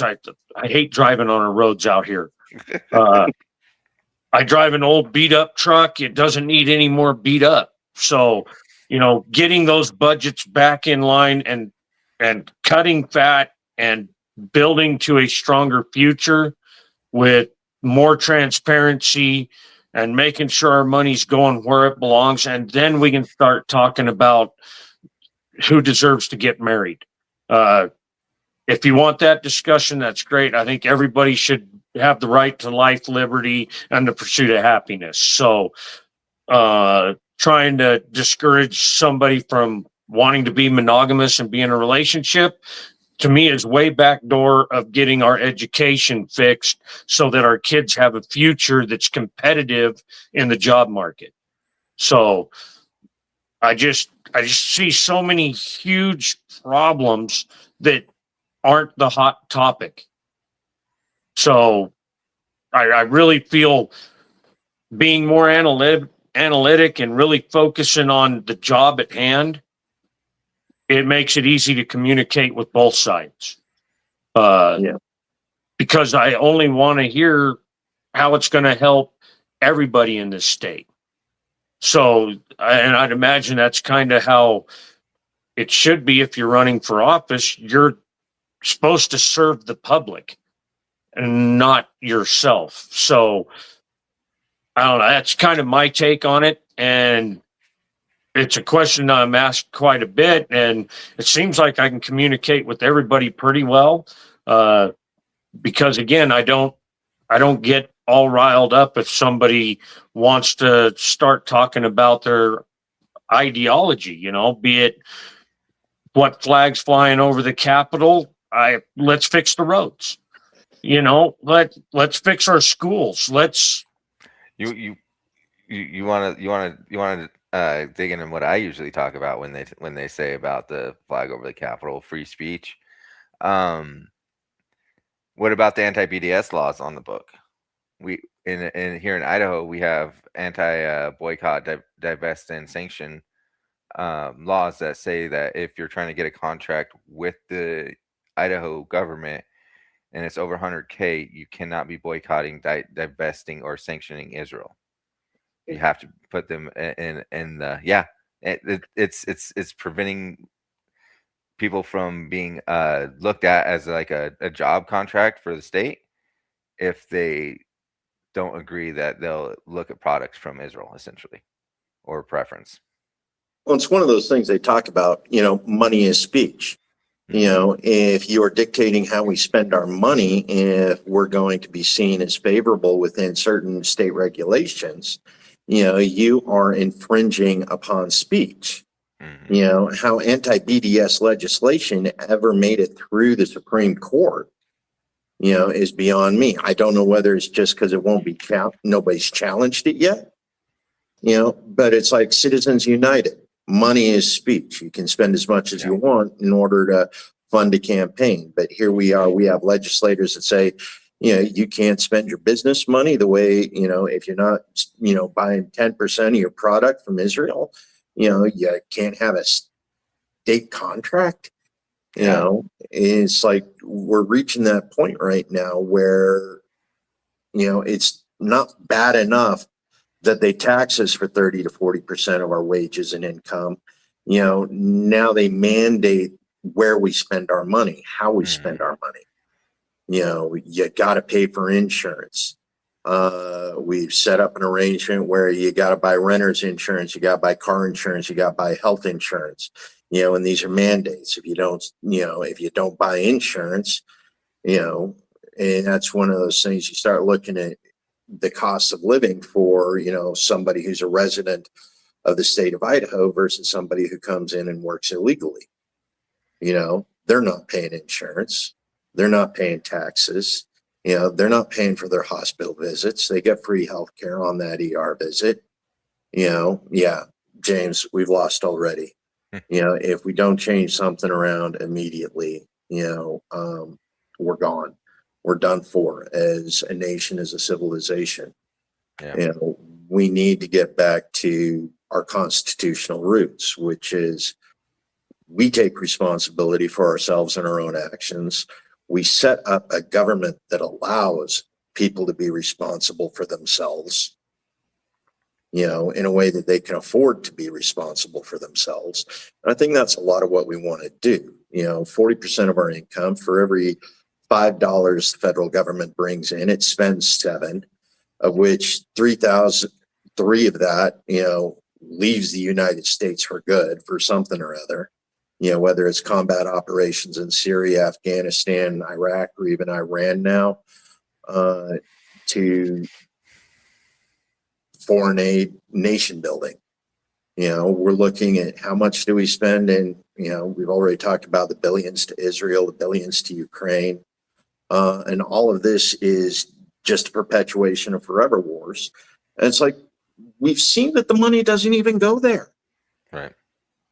I hate driving on our roads out here. I drive an old beat up truck. It doesn't need any more beat up. So, you know, getting those budgets back in line and cutting fat and building to a stronger future with more transparency and making sure our money's going where it belongs. And then we can start talking about who deserves to get married. If you want that discussion, that's great. I think everybody should have the right to life, liberty, and the pursuit of happiness. So, trying to discourage somebody from wanting to be monogamous and be in a relationship, to me, is way back door of getting our education fixed so that our kids have a future that's competitive in the job market. So I just see so many huge problems that aren't the hot topic. So I really feel being more analytic and really focusing on the job at hand, it makes it easy to communicate with both sides. Because I only want to hear how it's going to help everybody in this state. So, and I'd imagine that's kind of how it should be. If you're running for office, you're supposed to serve the public and not yourself. So I don't know. That's kind of my take on it. And it's a question I'm asked quite a bit. And it seems like I can communicate with everybody pretty well. Because again, I don't get all riled up if somebody wants to start talking about their ideology, you know, be it what flags flying over the Capitol. Let's fix the roads. You know, let's fix our schools. Let's you want to dig into what I usually talk about when they say about the flag over the Capitol, free speech. What about the anti-BDS laws on the book? We in here in Idaho, we have anti-boycott, divest, and sanction laws that say that if you're trying to get a contract with the Idaho government and it's over 100K, you cannot be boycotting, divesting, or sanctioning Israel. You have to put them in the it's preventing people from being looked at as like a job contract for the state if they don't agree that they'll look at products from Israel, essentially, or preference. Well, it's one of those things they talk about, you know, money is speech. You know, if you're dictating how we spend our money, if we're going to be seen as favorable within certain state regulations, you know, you are infringing upon speech. Mm-hmm. You know, how anti-BDS legislation ever made it through the Supreme Court, you know, is beyond me. I don't know whether it's just because it won't be nobody's challenged it yet, you know, but it's like Citizens United. Money is speech. You can spend as much as you want in order to fund a campaign. But here we are, we have legislators that say, you know, you can't spend your business money the way, you know, if you're not, you know, buying 10% of your product from Israel, you know, you can't have a state contract. You know, it's like we're reaching that point right now where, you know, it's not bad enough that they tax us for 30 to 40% of our wages and income. You know, now they mandate where we spend our money, how we spend our money. You know, you got to pay for insurance. We've set up an arrangement where you got to buy renter's insurance, you got to buy car insurance, you got to buy health insurance. You know, and these are mandates. If you don't, you know, if you don't buy insurance, you know, and that's one of those things you start looking at the cost of living for, somebody who's a resident of the state of Idaho versus somebody who comes in and works illegally. They're not paying insurance. They're not paying taxes. They're not paying for their hospital visits. They get free health care on that ER visit. Yeah, James, we've lost already. If we don't change something around immediately, we're gone. We're done for as a nation, as a civilization. Yeah. We need to get back to our constitutional roots, which is we take responsibility for ourselves and our own actions. We set up a government that allows people to be responsible for themselves, in a way that they can afford to be responsible for themselves. And I think that's a lot of what we want to do. 40% of our income, for every $5 the federal government brings in, it spends $7, of which 3,003 of that, leaves the United States for good, for something or other. Whether it's combat operations in Syria, Afghanistan, Iraq, or even Iran now, to foreign aid, nation building. We're looking at how much do we spend, and we've already talked about the billions to Israel, the billions to Ukraine, and all of this is just a perpetuation of forever wars. And it's like, we've seen that the money doesn't even go there. Right.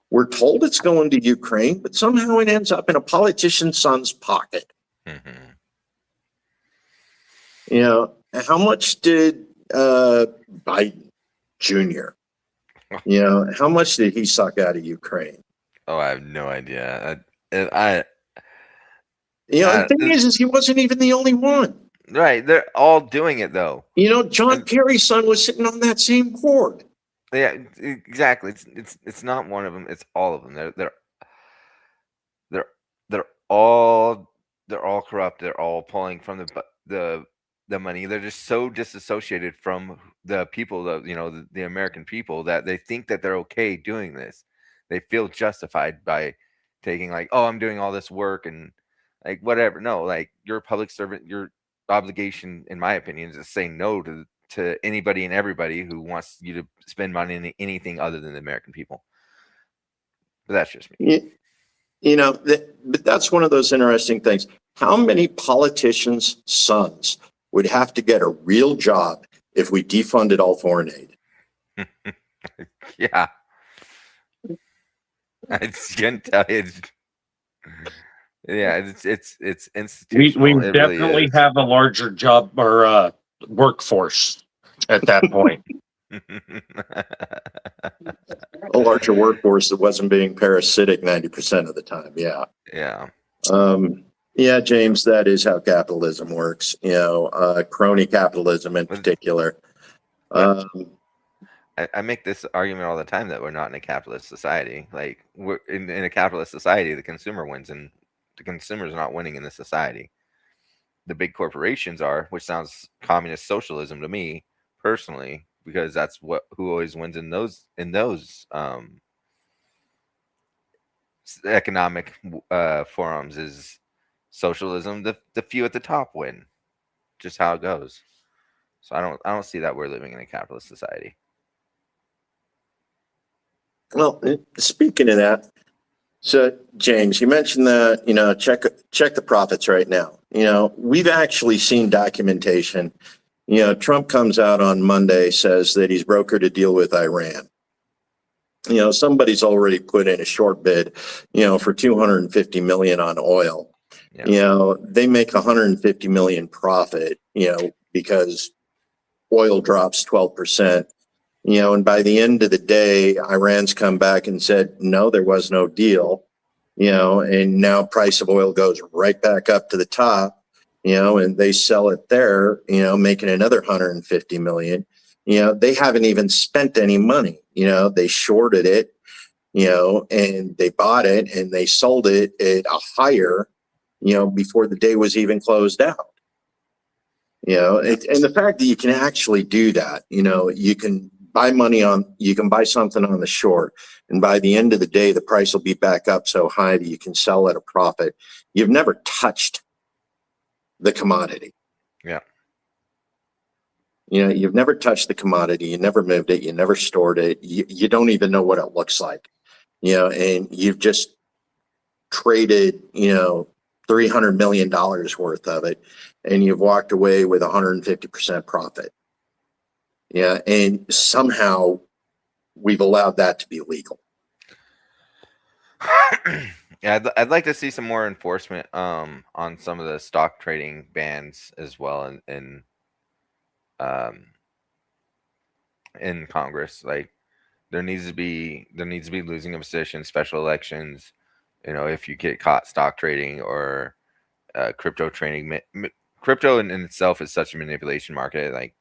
We're told it's going to Ukraine, but somehow it ends up in a politician's son's pocket. Mm-hmm. How much did Biden Jr., how much did he suck out of Ukraine? Oh, I have no idea. The thing is he wasn't even the only one. Right. They're all doing it, though. John Kerry's son was sitting on that same board. Yeah, exactly. It's not one of them. It's all of them. They're all corrupt. They're all pulling from the money. They're just so disassociated from the people, the American people, that they think that they're okay doing this. They feel justified by taking, like, oh, I'm doing all this work and like whatever. No, like, you're a public servant. Your obligation, in my opinion, is to say no to anybody and everybody who wants you to spend money on anything other than the American people. But that's just me. But that's one of those interesting things. How many politicians' sons would have to get a real job if we defunded all foreign aid? Yeah. I can't tell you. Yeah, it's institutional. We definitely really have a larger job or workforce at that point. A larger workforce that wasn't being parasitic 90% of the time. Yeah. Yeah. Yeah, James, that is how capitalism works. Crony capitalism in particular. I make this argument all the time that we're not in a capitalist society. Like, we're in a capitalist society, the consumer wins, and the consumer's not winning in this society. The big corporations are, which sounds communist socialism to me personally, because that's who always wins in those economic forums is socialism. The few at the top win. Just how it goes. So I don't see that we're living in a capitalist society. Well, speaking of that, so James, you mentioned that, check the profits right now. We've actually seen documentation. Trump comes out on Monday, says that he's brokered a deal with Iran. Somebody's already put in a short bid, for 250 million on oil. Yeah. They make 150 million profit, because oil drops 12%. And by the end of the day, Iran's come back and said, no, there was no deal, and now price of oil goes right back up to the top, and they sell it there, making another 150 million. They haven't even spent any money. They shorted it, and they bought it and they sold it at a higher, before the day was even closed out. And the fact that you can actually do that, you can buy something on the short, and by the end of the day, the price will be back up so high that you can sell at a profit. You've never touched the commodity. Yeah. You know, you've never touched the commodity. You never moved it. You never stored it. You don't even know what it looks like, you know, and you've just traded, you know, $300 million worth of it, and you've walked away with 150% profit. Yeah. And somehow we've allowed that to be legal. Yeah, I'd like to see some more enforcement on some of the stock trading bans as well in Congress. Like there needs to be losing of position, special elections. You know, if you get caught stock trading or crypto trading, crypto in itself is such a manipulation market. Like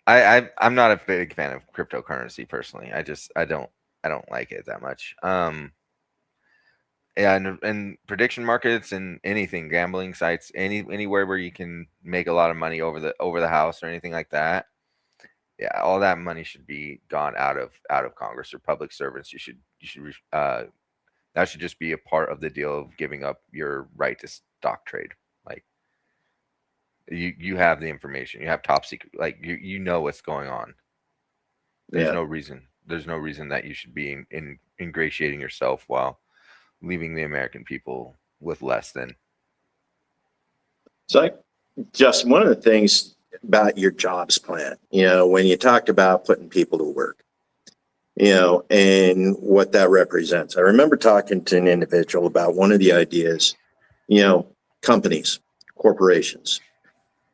I'm not a big fan of cryptocurrency personally. I don't like it that much. Yeah, and prediction markets and anything, gambling sites, anywhere where you can make a lot of money over the house or anything like that. Yeah, all that money should be gone out of Congress or public servants. You should that should just be a part of the deal of giving up your right to stock trade. Like you have the information, you have top secret, like you know what's going on. There's no reason that you should be ingratiating yourself while leaving the American people with less than. So just one of the things about your jobs plan, you know, when you talked about putting people to work, you know, and what that represents. I remember talking to an individual about one of the ideas, you know, companies, corporations,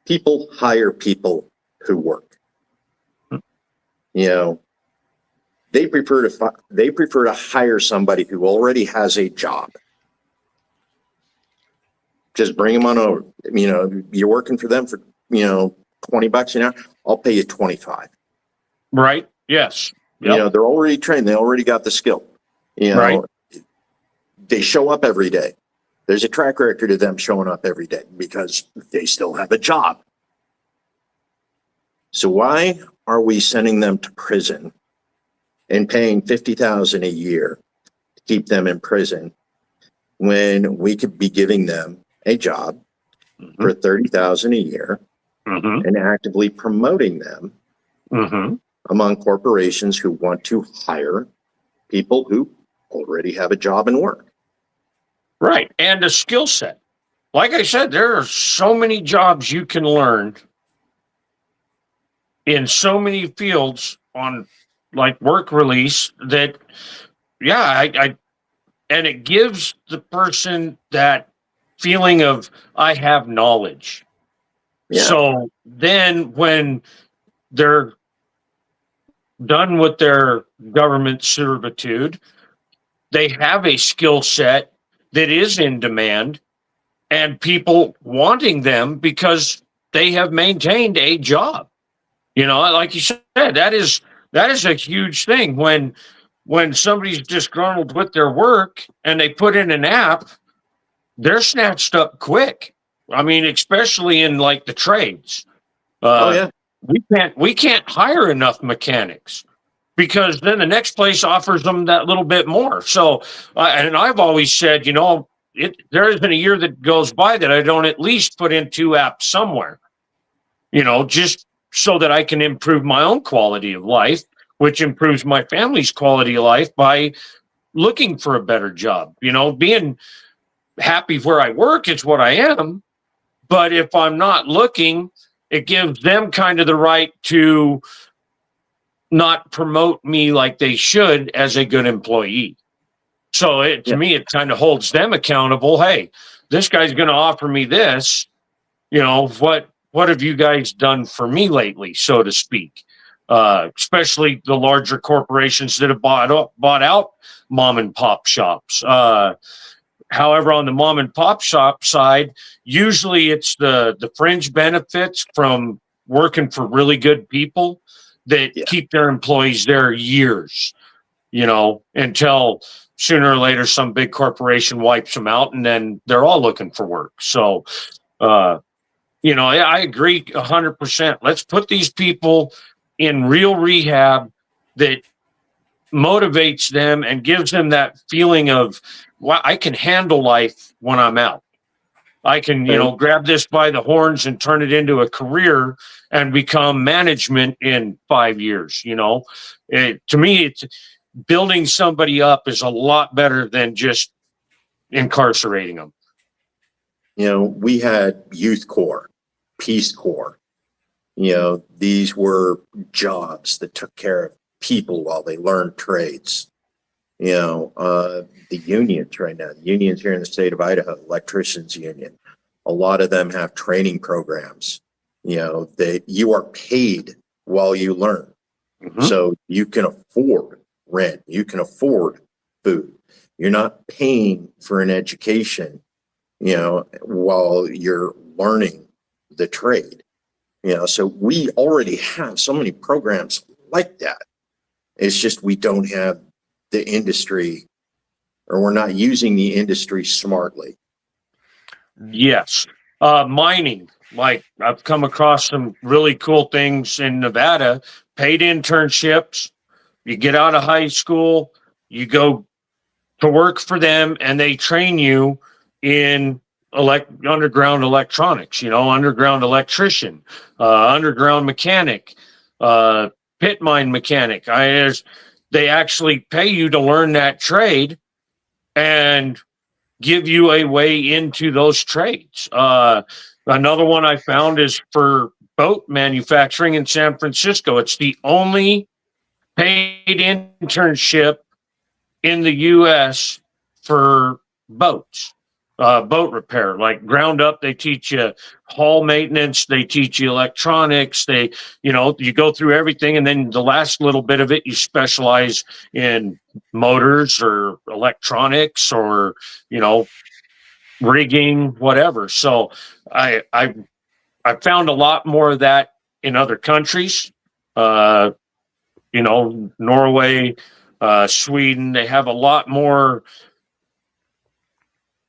people hire people who work. You know, they prefer to hire somebody who already has a job. Just bring them on over. You know, you're working for them for, you know, $20 an hour. I'll pay you 25. Right. Yes. Yep. You know, they're already trained. They already got the skill. You know, right. They show up every day. There's a track record of them showing up every day because they still have a job. So why are we sending them to prison and paying $50,000 a year to keep them in prison when we could be giving them a job for $30,000 a year and actively promoting them among corporations who want to hire people who already have a job and work? Right. And a skill set. Like I said, there are so many jobs you can learn in so many fields on like work release that, yeah, I and it gives the person that feeling of I have knowledge. Yeah. So then when they're done with their government servitude, they have a skill set that is in demand and people wanting them because they have maintained a job. You know, like you said, that is a huge thing. When somebody's disgruntled with their work and they put in an app, they're snatched up quick. I mean, especially in like the trades. We can't hire enough mechanics because then the next place offers them that little bit more. So, and I've always said, you know, there isn't a year that goes by that I don't at least put in 2 apps somewhere, you know, just so that I can improve my own quality of life, which improves my family's quality of life by looking for a better job. You know, being happy where I work is what I am. But if I'm not looking, it gives them kind of the right to not promote me like they should as a good employee. So to me, it kind of holds them accountable. Hey, this guy's going to offer me this. You know, what have you guys done for me lately, so to speak? Especially the larger corporations that have bought out mom and pop shops. However, on the mom and pop shop side, usually it's the fringe benefits from working for really good people that keep their employees there years, you know, until sooner or later some big corporation wipes them out and then they're all looking for work. So, you know, I agree 100%. Let's put these people in real rehab that motivates them and gives them that feeling of I can handle life when I'm out. I can, grab this by the horns and turn it into a career and become management in 5 years. To me, it's building somebody up is a lot better than just incarcerating them. We had Youth Corps, Peace Corps. These were jobs that took care of people while they learned trades. The unions right now, the unions here in the state of Idaho, electricians union, a lot of them have training programs, that you are paid while you learn. Mm-hmm. So you can afford rent, you can afford food. You're not paying for an education, while you're learning the trade. So we already have so many programs like that. It's just we don't have the industry, or we're not using the industry smartly. Yes. Mining, like I've come across some really cool things in Nevada, paid internships. You get out of high school, you go to work for them, and they train you in underground electronics, underground electrician, underground mechanic, pit mine mechanic. They actually pay you to learn that trade and give you a way into those trades. Another one I found is for boat manufacturing in San Francisco. It's the only paid internship in the U.S. for boats. Boat repair, like ground up, they teach you hull maintenance, they teach you electronics, you go through everything, and then the last little bit of it, you specialize in motors or electronics or, rigging, whatever. So I found a lot more of that in other countries, Norway, Sweden. They have a lot more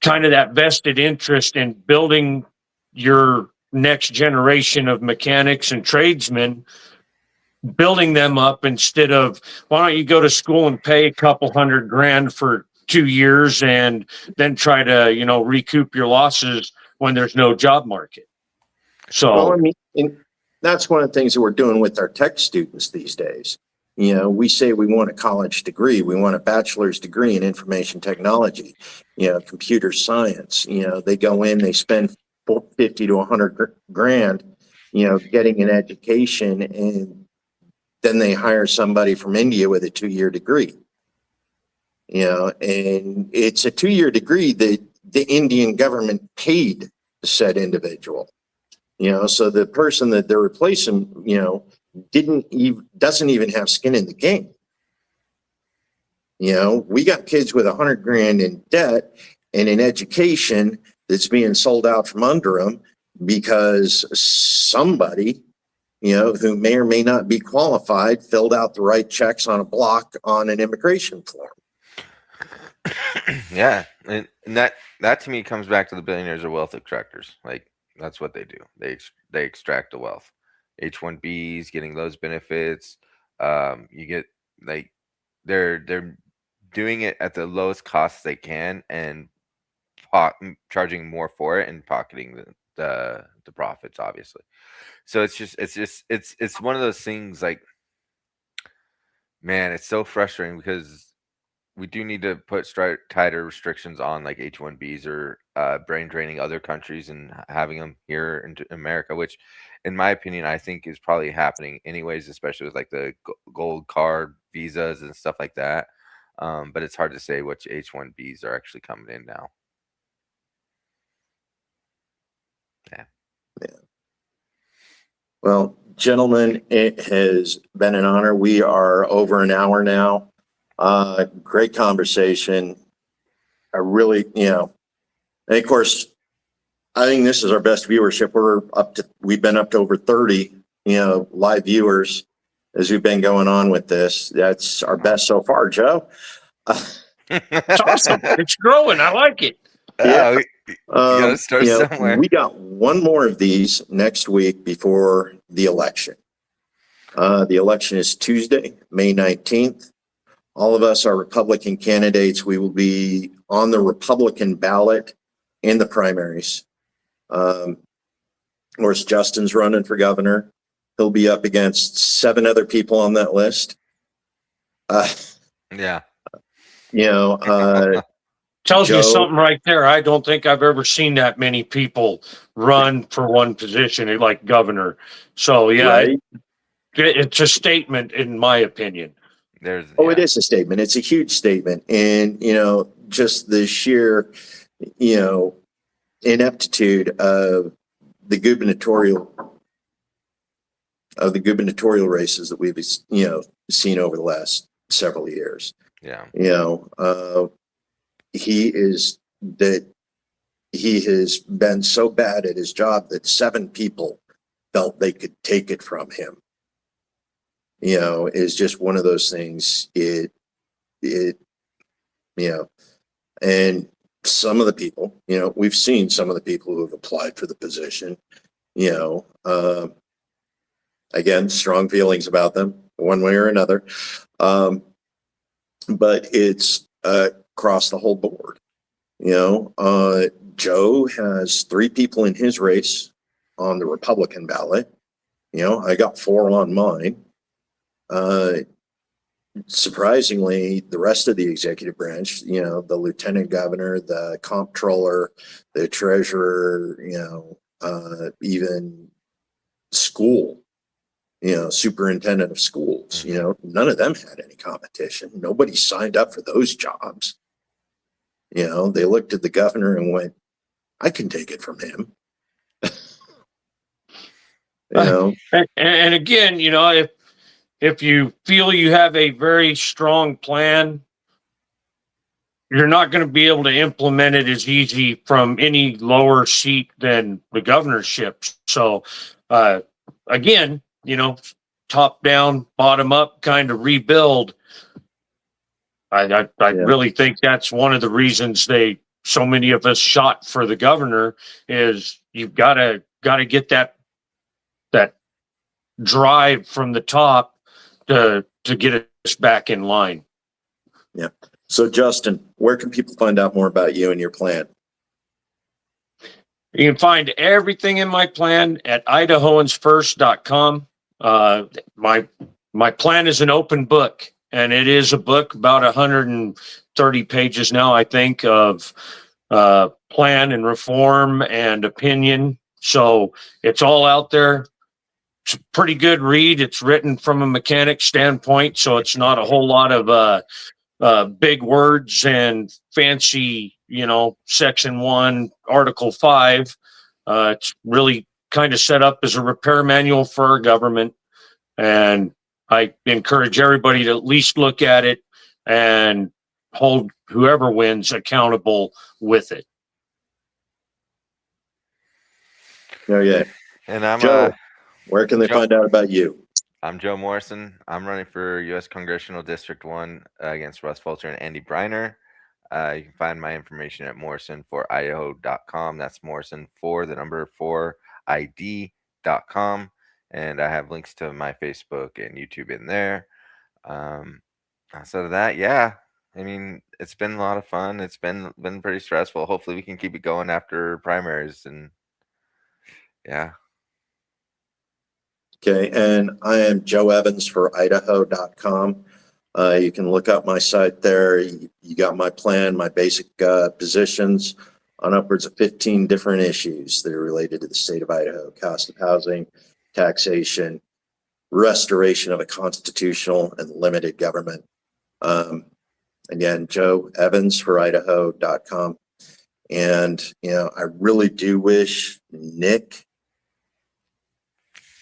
kind of that vested interest in building your next generation of mechanics and tradesmen, building them up instead of, why don't you go to school and pay a couple $100,000 for 2 years and then try to, recoup your losses when there's no job market. So, and that's one of the things that we're doing with our tech students these days. We say we want a college degree. We want a bachelor's degree in information technology, computer science. They go in, they spend $50 to $100,000, getting an education, and then they hire somebody from India with a 2-year degree. And it's a 2-year degree that the Indian government paid said individual. So the person that they're replacing, doesn't even have skin in the game. We got kids with $100,000 in debt and an education that's being sold out from under them because somebody, who may or may not be qualified, filled out the right checks on a block on an immigration form. Yeah, and that to me comes back to the billionaires or wealth extractors. Like, that's what they do. They extract the wealth. H-1Bs, getting those benefits. You get, like, they're doing it at the lowest cost they can and charging more for it and pocketing the profits, obviously. So it's one of those things, like, man, it's so frustrating because we do need to put tighter restrictions on, like, H-1Bs or brain draining other countries and having them here in America, which, in my opinion, I think is probably happening anyways, especially with, like, the gold card visas and stuff like that. But it's hard to say which H-1Bs are actually coming in now. Yeah. Well, gentlemen, it has been an honor. We are over an hour now. Great conversation. I really, and of course, I think this is our best viewership. We've been up to over 30, live viewers as we've been going on with this. That's our best so far, Joe. It's awesome. It's growing. I like it. Yeah. You gotta start somewhere. We got one more of these next week before the election. The election is Tuesday, May 19th. all of us are Republican candidates. We will be on the Republican ballot in the primaries. Of course, Justin's running for governor. He'll be up against 7 other people on that list. Yeah. Tells you Joe, something right there. I don't think I've ever seen that many people run for one position like governor. So yeah, right? it's a statement in my opinion. It is a statement. It's a huge statement. And, just the sheer, ineptitude of the gubernatorial races that we've, seen over the last several years. Yeah. He has been so bad at his job that 7 people felt they could take it from him. Is just one of those things. And some of the people, we've seen some of the people who have applied for the position, again, strong feelings about them one way or another. But it's across the whole board. Joe has 3 people in his race on the Republican ballot. I got 4 on mine. Surprisingly, the rest of the executive branch, the lieutenant governor, the comptroller, the treasurer, even school, superintendent of schools, none of them had any competition. Nobody signed up for those jobs. They looked at the governor and went, I can take it from him. And again, if you feel you have a very strong plan, you're not going to be able to implement it as easy from any lower seat than the governorship. So, again, top down, bottom up kind of rebuild. I really think that's one of the reasons so many of us shot for the governor is you've got to get that drive from the top to get us back in line. Yeah. So Justin, where can people find out more about you and your plan? You can find everything in my plan at idahoansfirst.com. My plan is an open book, and it is a book about 130 pages now, I think, of plan and reform and opinion. So it's all out there. It's a pretty good read. It's written from a mechanic standpoint, so it's not a whole lot of big words and fancy, section 1, article 5. It's really kind of set up as a repair manual for our government. And I encourage everybody to at least look at it and hold whoever wins accountable with it. Oh, yeah. And I'm Joe, where can they find out about you? I'm Joe Morrison. I'm running for U.S. Congressional District 1 against Russ Fulcher and Andy Briner. You can find my information at morrisonforidaho.com. That's Morrison for the number 4id.com. And I have links to my Facebook and YouTube in there. Outside of that, yeah. I mean, it's been a lot of fun. It's been pretty stressful. Hopefully we can keep it going after primaries, and yeah. Okay, and I am Joe Evans for Idaho.com. You can look up my site there. You got my plan, my basic positions on upwards of 15 different issues that are related to the state of Idaho: cost of housing, taxation, restoration of a constitutional and limited government. Again, Joe Evans for Idaho.com. And, I really do wish Nick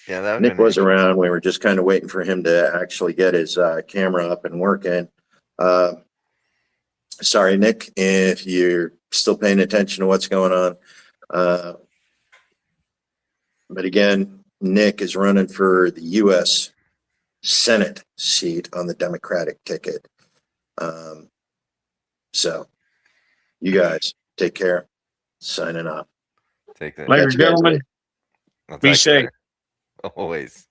was around. We were just kind of waiting for him to actually get his camera up and working. Sorry, Nick, if you're still paying attention to what's going on. But again, Nick is running for the U.S. Senate seat on the Democratic ticket. So you guys take care. Signing off. Take care. Later, gentlemen. Be safe. Always.